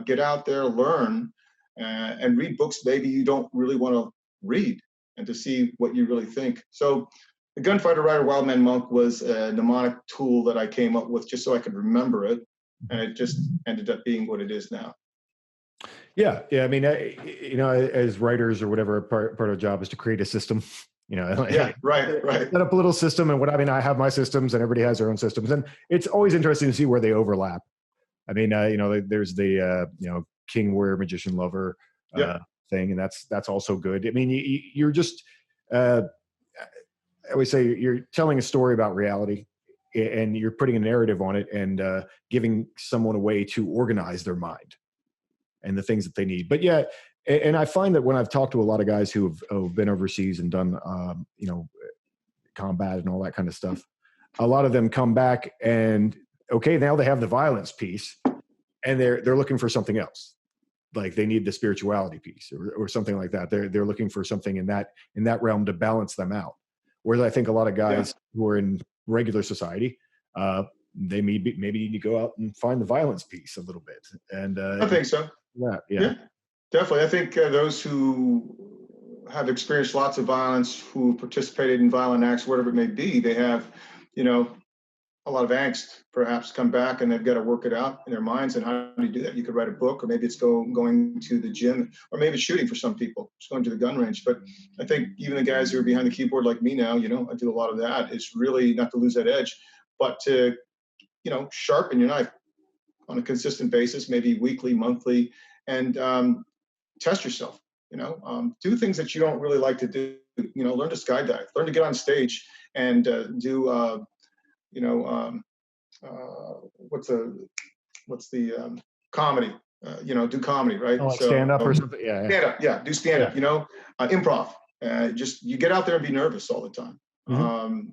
Speaker 3: get out there, learn, and read books maybe you don't really want to read, and to see what you really think. So the gunfighter, writer, wild man, monk was a mnemonic tool that I came up with just so I could remember it, and it just ended up being what it is now.
Speaker 2: Yeah. I mean, as writers or whatever, part of our job is to create a system. Right. Set up a little system, and I have my systems, and everybody has their own systems, and it's always interesting to see where they overlap. I mean, there's the king, warrior, magician, lover thing, and that's also good. I mean, you're just I always say you're telling a story about reality, and you're putting a narrative on it, and giving someone a way to organize their mind and the things that they need. But yeah. And I find that when I've talked to a lot of guys who've been overseas and done, combat and all that kind of stuff, a lot of them come back and, okay, now they have the violence piece, and they're looking for something else. Like they need the spirituality piece or something like that. They're looking for something in that realm to balance them out. Whereas I think a lot of guys who are in regular society, they maybe need to go out and find the violence piece a little bit. And
Speaker 3: I think so.
Speaker 2: Yeah.
Speaker 3: Definitely. I think those who have experienced lots of violence, who participated in violent acts, whatever it may be, they have, a lot of angst, perhaps come back, and they've got to work it out in their minds. And how do you do that? You could write a book, or maybe it's going to the gym, or maybe it's shooting for some people, just going to the gun range. But I think even the guys who are behind the keyboard like me now, I do a lot of that. It's really not to lose that edge, but to sharpen your knife on a consistent basis, maybe weekly, monthly, and test yourself. Do things that you don't really like to do. Learn to skydive, learn to get on stage and do what's the comedy. Do comedy, right?
Speaker 2: Oh, like stand up or something. Yeah.
Speaker 3: Stand up, yeah. Do stand up.
Speaker 2: Yeah.
Speaker 3: Improv. Just you get out there and be nervous all the time.
Speaker 2: Mm-hmm.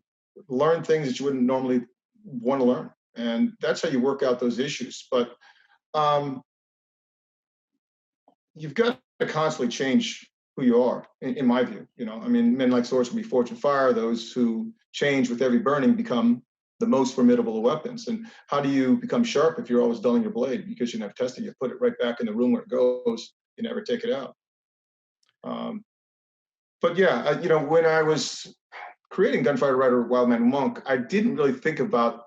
Speaker 3: Learn things that you wouldn't normally want to learn, and that's how you work out those issues. But you've got to constantly change who you are, in my view. Men like swords can be forged in fire. Those who change with every burning become the most formidable of weapons. And how do you become sharp if you're always dulling your blade because you never tested? You put it right back in the room where it goes. You never take it out. But yeah, when I was creating Gunfighter Rider, Wild Man Monk, I didn't really think about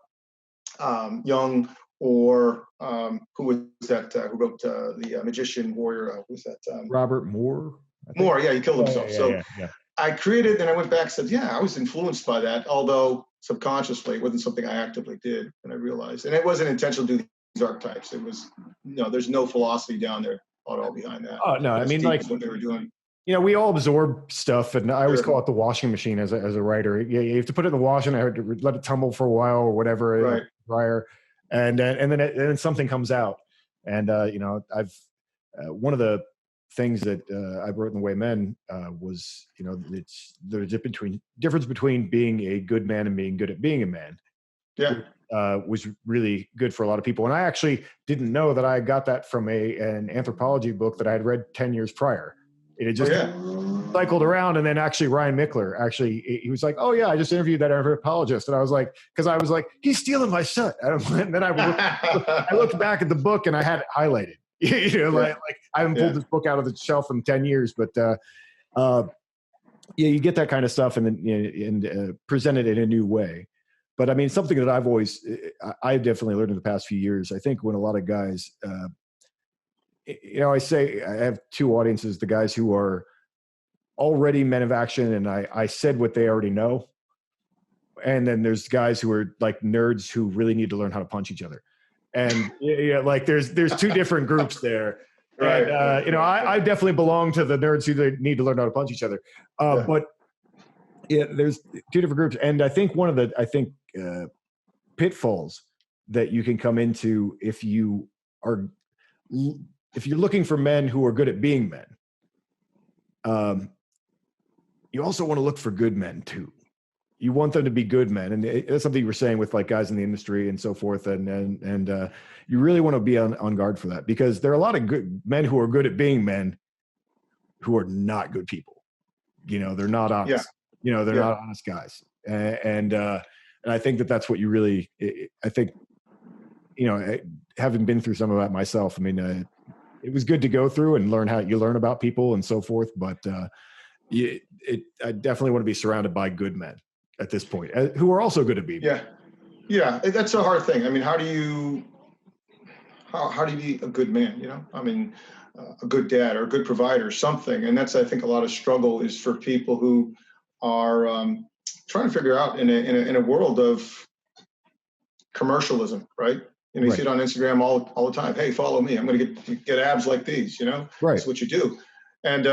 Speaker 3: Jung or who was that? Who wrote the Magician Warrior? Who was that?
Speaker 2: Robert Moore.
Speaker 3: Moore, yeah, he killed himself.
Speaker 2: Yeah.
Speaker 3: I created, and I went back and said, yeah, I was influenced by that, although subconsciously it wasn't something I actively did. And I realized, and it wasn't intentional to do these archetypes. It was, there's no philosophy down there at all behind that.
Speaker 2: Oh no, I mean, like
Speaker 3: what they were doing.
Speaker 2: We all absorb stuff, and I always call it the washing machine as a writer. You have to put it in the wash and I had to let it tumble for a while or whatever,
Speaker 3: right?
Speaker 2: Prior, and then something comes out. And I've one of the things that I wrote in The Way Men was it's the difference between being a good man and being good at being a man.
Speaker 3: Yeah.
Speaker 2: Was really good for a lot of people, and I actually didn't know that I got that from an anthropology book that I had read 10 years prior. It had just cycled around, and then actually Ryan Mickler, he was like, "Oh yeah, I just interviewed that anthropologist," and I was like, he's stealing my shit. And then I looked back at the book and I had it highlighted. Like I haven't pulled this book out of the shelf in 10 years, but you get that kind of stuff and then present it in a new way. But I mean, something that I've definitely learned in the past few years. I think when a lot of guys, I say I have two audiences: the guys who are already men of action, and I said what they already know, and then there's guys who are like nerds who really need to learn how to punch each other. And like there's two different groups there. Right. And I definitely belong to the nerds who need to learn how to punch each other. But there's two different groups, and I think one of the pitfalls that you can come into if you're looking for men who are good at being men, you also want to look for good men too. You want them to be good men, and that's something you were saying with like guys in the industry and so forth. And you really want to be on guard for that, because there are a lot of good men who are good at being men who are not good people. They're not honest. They're not honest guys. And I think that's what you really. I think, having been through some of that myself. I mean, it was good to go through and learn how you learn about people and so forth. But I definitely want to be surrounded by good men at this point, who are also good at being.
Speaker 3: Yeah, that's a hard thing. I mean, how do you be a good man? I mean, a good dad or a good provider, something. And that's, I think, a lot of struggle is for people who are trying to figure out in a world of commercialism, right? You see it on Instagram all the time. Hey, follow me. I'm going to get abs like these. Right. That's what you do. And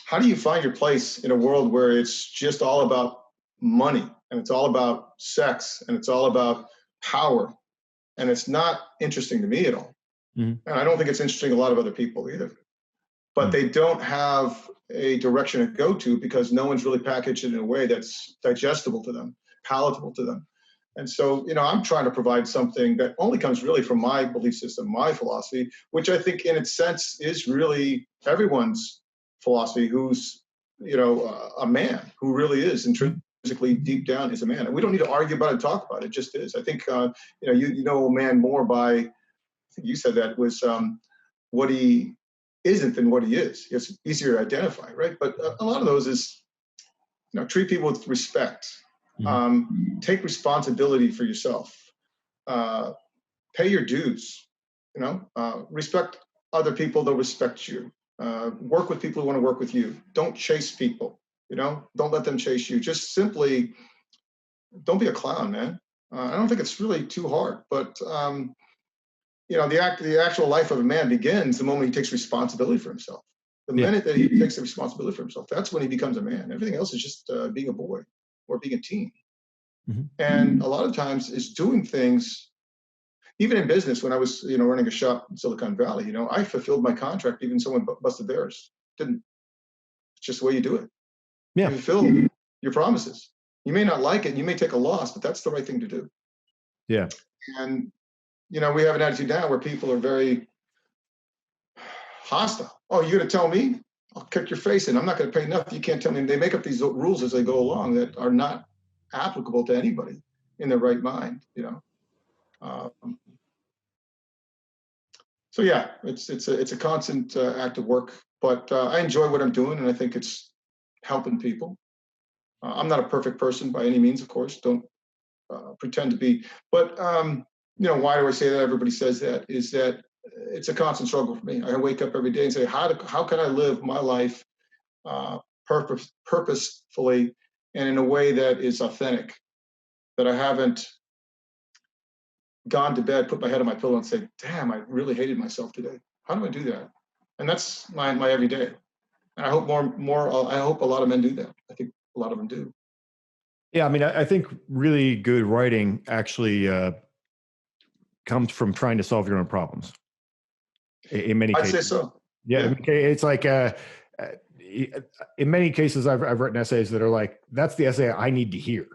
Speaker 3: how do you find your place in a world where it's just all about money, and it's all about sex, and it's all about power, and it's not interesting to me at all. Mm-hmm. And I don't think it's interesting to a lot of other people either. But they don't have a direction to go to because no one's really packaged it in a way that's digestible to them, palatable to them. And so, I'm trying to provide something that only comes really from my belief system, my philosophy, which I think in its sense is really everyone's philosophy who's, a man who really is intrinsically deep down is a man. And we don't need to argue about it, talk about it. It just is. I think, you know a man more by, I think you said that was what he isn't than what he is. It's easier to identify, right? But a lot of those is, treat people with respect. Mm-hmm. Take responsibility for yourself. Pay your dues. Respect other people, they'll respect you. Work with people who want to work with you. Don't chase people. Don't let them chase you. Just simply don't be a clown, man. I don't think it's really too hard, but the actual life of a man begins the moment he takes responsibility for himself. The minute that he takes the responsibility for himself, that's when he becomes a man. Everything else is just being a boy or being a teen.
Speaker 2: Mm-hmm.
Speaker 3: And a lot of times it's doing things, even in business, when I was, running a shop in Silicon Valley, I fulfilled my contract, even someone busted theirs. Didn't. It's just the way you do it.
Speaker 2: Yeah.
Speaker 3: You fulfill your promises. You may not like it, you may take a loss, but that's the right thing to do.
Speaker 2: Yeah.
Speaker 3: And, we have an attitude now where people are very hostile. Oh, you're going to tell me? I'll kick your face in. I'm not going to pay nothing. You can't tell me. They make up these rules as they go along that are not applicable to anybody in their right mind, So yeah, it's a constant act of work, but I enjoy what I'm doing, and I think it's helping people. I'm not a perfect person by any means, of course. Don't pretend to be. But why do I say that? Everybody says that. Is that it's a constant struggle for me. I wake up every day and say, how can I live my life purposefully and in a way that is authentic, that I haven't gone to bed, put my head on my pillow and say, damn, I really hated myself today. How do I do that? And that's my everyday. And I hope I hope a lot of men do that. I think a lot of them do.
Speaker 2: Yeah. I mean, I think really good writing actually comes from trying to solve your own problems in many cases.
Speaker 3: I'd say so.
Speaker 2: Yeah. It's like, in many cases I've written essays that are like, that's the essay I need to hear.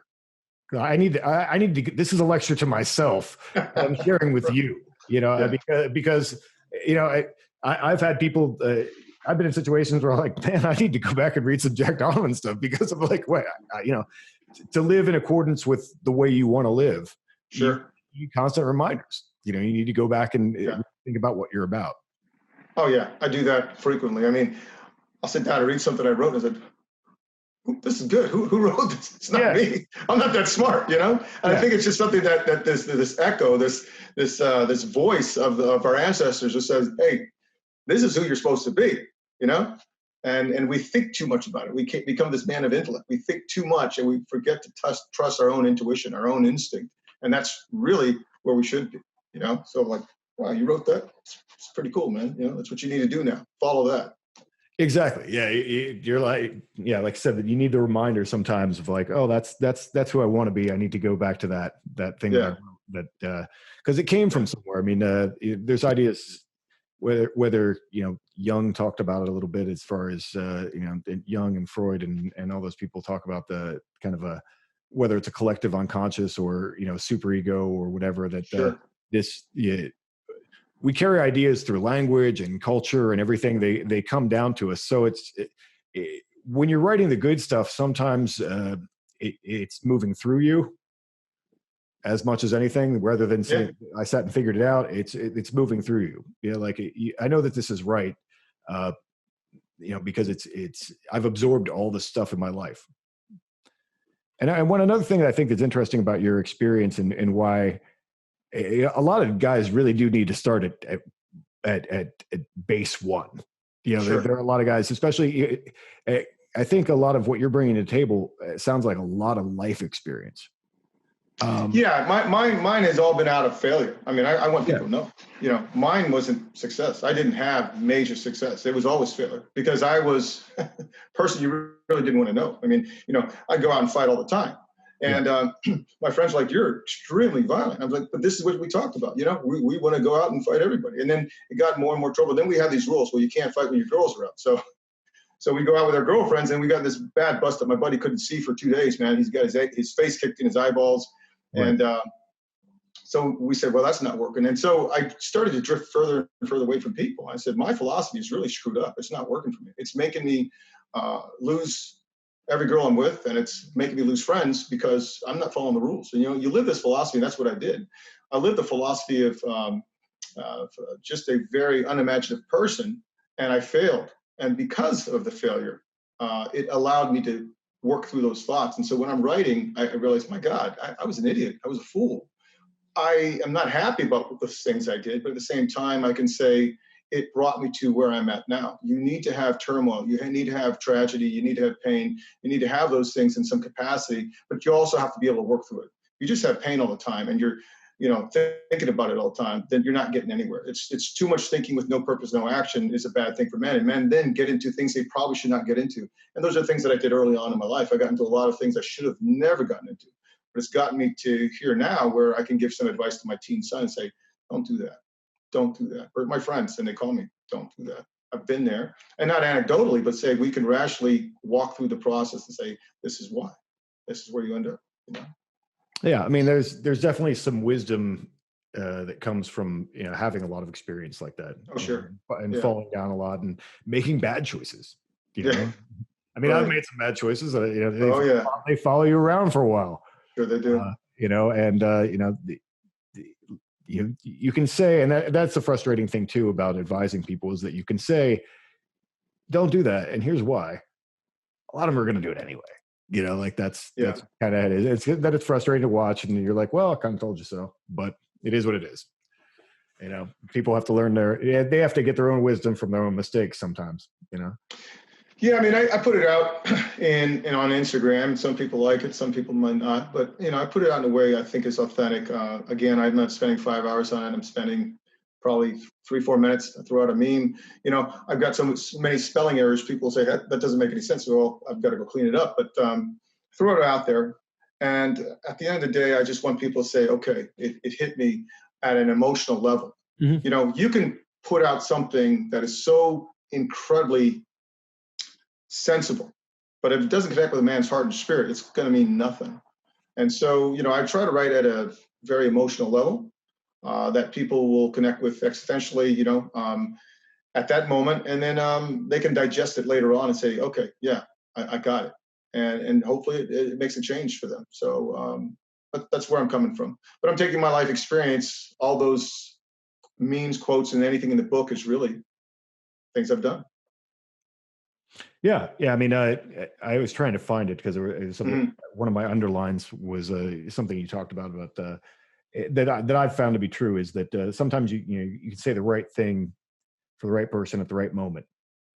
Speaker 2: I need to, this is a lecture to myself that I'm sharing with you, because I've had people, I've been in situations where I'm like, man, I need to go back and read some Jack Donelman stuff because of like, what, to live in accordance with the way you want to live.
Speaker 3: Sure.
Speaker 2: You need constant reminders, you need to go back and think about what you're about.
Speaker 3: Oh yeah. I do that frequently. I mean, I'll sit down and read something I wrote and I said, this is good. Who wrote this? It's not me. I'm not that smart, And I think it's just something that this echo, this voice of our ancestors just says, hey, this is who you're supposed to be, And we think too much about it. We can't become this man of intellect. We think too much and we forget to trust our own intuition, our own instinct. And that's really where we should be, So like, wow, you wrote that? It's pretty cool, man. That's what you need to do now. Follow that.
Speaker 2: Exactly. Yeah. You're like, like I said, that you need the reminder sometimes of like, oh, that's who I want to be. I need to go back to that thing that because it came from somewhere. I mean, there's ideas whether Jung talked about it a little bit as far as Jung and Freud and all those people talk about the kind of whether it's a collective unconscious or superego or whatever that we carry ideas through language and culture and everything. They come down to us. So when you're writing the good stuff, sometimes it's moving through you as much as anything, rather than saying, I sat and figured it out. It's moving through you. I know that this is right, because I've absorbed all this stuff in my life. And another thing that I think that's interesting about your experience and why a lot of guys really do need to start at base one. There are a lot of guys, especially, I think a lot of what you're bringing to the table sounds like a lot of life experience.
Speaker 3: Mine has all been out of failure. I mean, I want people to know, mine wasn't success. I didn't have major success. It was always failure because I was a person you really didn't want to know. I mean, I'd go out and fight all the time. And my friends were like, you're extremely violent. I was like, but this is what we talked about. We want to go out and fight everybody. And then it got more and more trouble. Then we had these rules. Well, you can't fight when your girls are out. So we go out with our girlfriends and we got this bad bust that my buddy couldn't see for 2 days, man. He's got his face kicked in his eyeballs. Right. And so we said, well, that's not working. And so I started to drift further and further away from people. I said, my philosophy is really screwed up. It's not working for me. It's making me lose every girl I'm with, and it's making me lose friends because I'm not following the rules. And, you live this philosophy, and that's what I did. I lived the philosophy of just a very unimaginative person, and I failed. And because of the failure, it allowed me to work through those thoughts. And so when I'm writing, I realized, my God, I was an idiot. I was a fool. I am not happy about the things I did, but at the same time, I can say, it brought me to where I'm at now. You need to have turmoil. You need to have tragedy. You need to have pain. You need to have those things in some capacity, but you also have to be able to work through it you just have pain all the time and you're, thinking about it all the time, then you're not getting anywhere. It's too much thinking with no purpose, no action is a bad thing for men. And men then get into things they probably should not get into. And those are things that I did early on in my life. I got into a lot of things I should have never gotten into. But it's gotten me to here now where I can give some advice to my teen son and say, don't do that. Don't do that. Or my friends, and they call me, don't do that. I've been there. And not anecdotally, but say we can rationally walk through the process and say, this is why. This is where you end up.
Speaker 2: Yeah, I mean, there's definitely some wisdom that comes from having a lot of experience like that.
Speaker 3: Oh, sure.
Speaker 2: And falling down a lot and making bad choices. I mean, I've made some bad choices. They follow you around for a while.
Speaker 3: Sure, they do.
Speaker 2: You can say, and that's the frustrating thing too about advising people, is that you can say, don't do that, and here's why. A lot of them are going to do it anyway. That's kind of it. It's frustrating to watch, and you're like, well, I kind of told you so, but it is what it is. People have to learn they have to get their own wisdom from their own mistakes sometimes.
Speaker 3: Yeah, I mean, I put it out on Instagram. Some people like it, some people might not. But, I put it out in a way I think is authentic. Again, I'm not spending 5 hours on it. I'm spending probably 3-4 minutes. I throw out a meme. I've got so many spelling errors. People say, that doesn't make any sense. Well, I've got to go clean it up. But throw it out there. And at the end of the day, I just want people to say, okay, it hit me at an emotional level. Mm-hmm. You can put out something that is so incredibly sensible, but if it doesn't connect with a man's heart and spirit, it's going to mean nothing. And so, I try to write at a very emotional level that people will connect with existentially, at that moment, and then they can digest it later on and say, okay, yeah, I got it, and hopefully it makes a change for them. So, but that's where I'm coming from. But I'm taking my life experience, all those memes, quotes, and anything in the book is really things I've done.
Speaker 2: Yeah. I mean, I was trying to find it because it was something. One of my underlines was something you talked about that I've found to be true is that sometimes you can say the right thing for the right person at the right moment,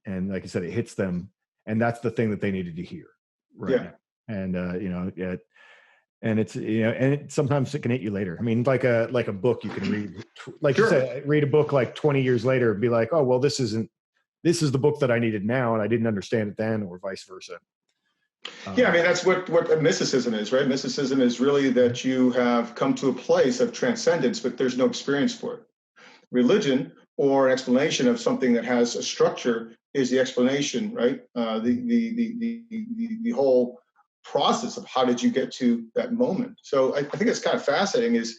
Speaker 2: and like you said, it hits them, and that's the thing that they needed to hear, right? Yeah. And and it's sometimes it can hit you later. I mean, like a book you can read, like you said, read a book like 20 years later and be like, oh well, this is the book that I needed now, and I didn't understand it then, or vice versa.
Speaker 3: Yeah, I mean, that's what mysticism is, right? Mysticism is really that you have come to a place of transcendence, but there's no experience for it. Religion, or an explanation of something that has a structure, is the explanation, right? The whole process of how did you get to that moment. So I think it's kind of fascinating is,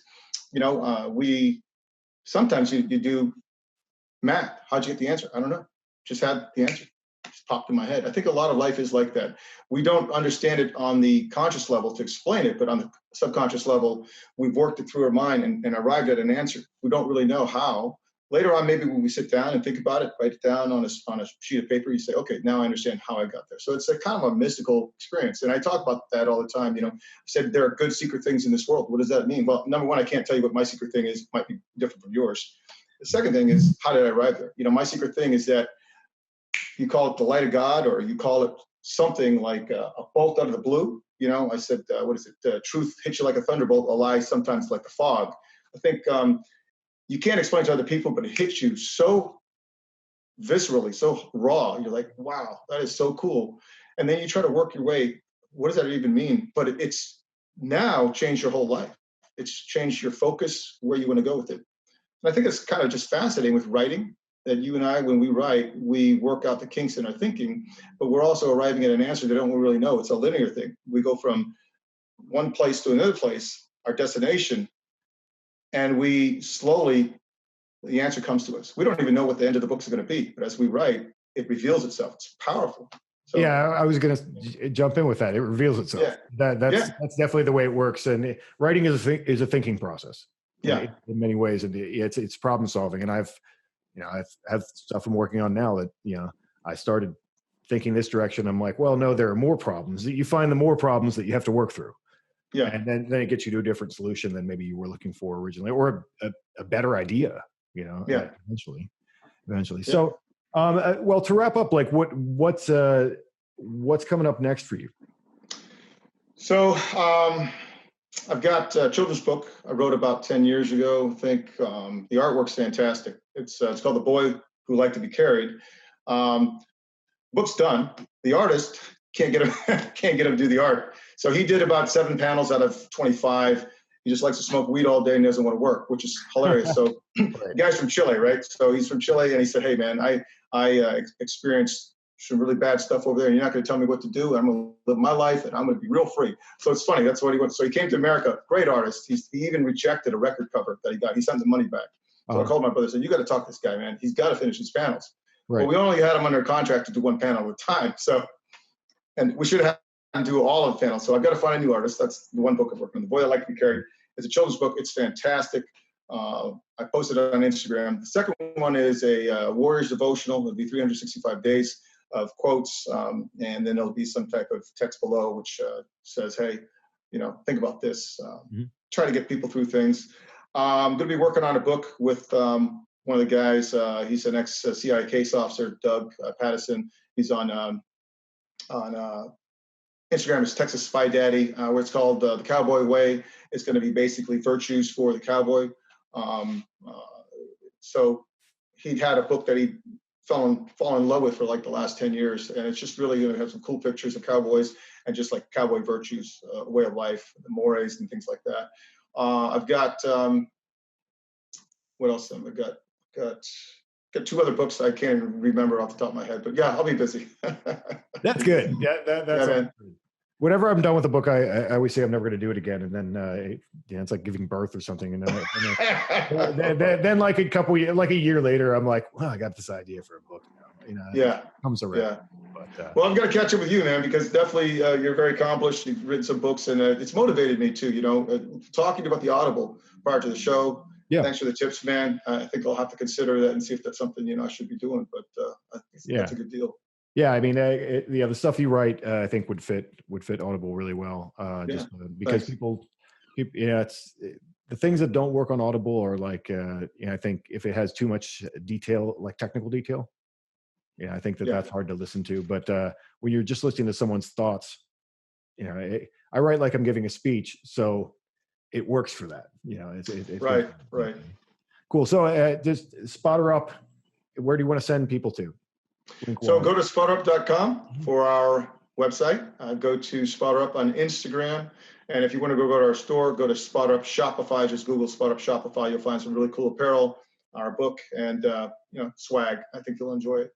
Speaker 3: we sometimes you do math. How'd you get the answer? I don't know. Just had the answer. Just popped in my head. I think a lot of life is like that. We don't understand it on the conscious level to explain it, but on the subconscious level, we've worked it through our mind and arrived at an answer. We don't really know how. Later on, maybe when we sit down and think about it, write it down on a sheet of paper, you say, okay, now I understand how I got there. So it's a kind of a mystical experience. And I talk about that all the time. I said there are good secret things in this world. What does that mean? Well, number one, I can't tell you what my secret thing is. It might be different from yours. The second thing is, how did I arrive there? My secret thing is that you call it the light of God, or you call it something like a bolt out of the blue. I said, what is it? Truth hits you like a thunderbolt, a lie sometimes like a fog. I think you can't explain to other people, but it hits you so viscerally, so raw. You're like, wow, that is so cool. And then you try to work your way. What does that even mean? But it's now changed your whole life. It's changed your focus, where you want to go with it. And I think it's kind of just fascinating with writing, that you and I, when we write, we work out the kinks in our thinking, but we're also arriving at an answer that we don't really know. It's a linear thing. We go from one place to another place, our destination, and we slowly, the answer comes to us. We don't even know what the end of the book is going to be, but as we write, it reveals itself. It's powerful. So,
Speaker 2: yeah, I was going to jump in with that. It reveals itself. Yeah. That's definitely the way it works. And writing is a thinking process.
Speaker 3: Yeah,
Speaker 2: in many ways, and it's problem solving. And I've stuff I'm working on now that I started thinking this direction. I'm like, well, no, there are more problems. You find the more problems that you have to work through. Yeah, and then it gets you to a different solution than maybe you were looking for originally, or a better idea.
Speaker 3: Yeah,
Speaker 2: eventually. Yeah. So, well, to wrap up, like what's coming up next for you?
Speaker 3: So I've got a children's book I wrote about 10 years ago. I think the artwork's fantastic. It's called The Boy Who Liked to Be Carried. Book's done. The artist can't get him to do the art. So he did about 7 panels out of 25. He just likes to smoke weed all day and doesn't want to work, which is hilarious. So the guy's from Chile, right? So he's from Chile, and he said, "Hey, man, I experienced some really bad stuff over there, and you're not going to tell me what to do. I'm going to live my life, and I'm going to be real free." So it's funny. That's what he went. So he came to America. Great artist. He even rejected a record cover that he got. He sent the money back. So I called my brother and said, "You got to talk to this guy, man. He's got to finish his panels."
Speaker 2: Right.
Speaker 3: Well, we only had him under contract to do 1 panel at a time. So, and we should have him do all of the panels. So I've got to find a new artist. That's the one book I've worked on. The Boy That Liked to Be Carried. It's a children's book. It's fantastic. I posted it on Instagram. The second one is a Warriors devotional. It'll be 365 days of quotes, and then there'll be some type of text below which says, "Hey, think about this." Try to get people through things. I'm going to be working on a book with one of the guys. He's an ex-CIA case officer, Doug Pattison. He's on Instagram is Texas Spy Daddy, where it's called The Cowboy Way. It's going to be basically virtues for the cowboy. So he'd had a book that he fallen in love with for like the last 10 years. And it's just really going to have some cool pictures of cowboys and just like cowboy virtues, way of life, the mores and things like that. I've got, what else? I've got 2 other books I can't even remember off the top of my head, but yeah, I'll be busy.
Speaker 2: That's good. Yeah, that's
Speaker 3: man.
Speaker 2: Whenever I'm done with the book, I always say I'm never going to do it again, and then it's like giving birth or something. And then like a year later, I'm like, well, I got this idea for a book now.
Speaker 3: Yeah,
Speaker 2: it comes around.
Speaker 3: Yeah.
Speaker 2: But,
Speaker 3: well, I'm going to catch up with you, man, because definitely you're very accomplished. You've written some books, and it's motivated me too. Talking about the Audible prior to the show. Yeah. Thanks for the tips, man. I think I'll have to consider that and see if that's something I should be doing. But I think that's a good deal. Yeah,
Speaker 2: I mean, the stuff you write, I think would fit Audible really well. Just because people, it's the things that don't work on Audible are like, I think if it has too much detail, like technical detail, I think that's hard to listen to. But when you're just listening to someone's thoughts, I write like I'm giving a speech, so it works for that. It's
Speaker 3: right.
Speaker 2: Cool. So just SpotUp. Where do you want to send people to?
Speaker 3: So go to SpotUp.com for our website. Go to SpotUp on Instagram. And if you want to go to our store, go to SpotUp Shopify. Just Google SpotUp Shopify. You'll find some really cool apparel, our book, and swag. I think you'll enjoy it.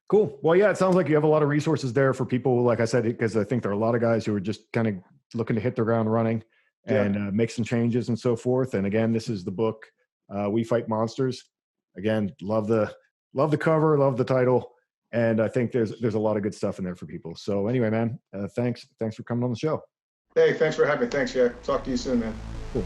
Speaker 2: Cool. Well, yeah, it sounds like you have a lot of resources there for people, like I said, because I think there are a lot of guys who are just kind of looking to hit the ground running and make some changes and so forth. And again, this is the book, We Fight Monsters. Again, love the cover, love the title, and I think there's a lot of good stuff in there for people. So anyway, man, thanks for coming on the show.
Speaker 3: Hey, thanks for having me. Thanks, Jack. Talk to you soon, man.
Speaker 2: Cool.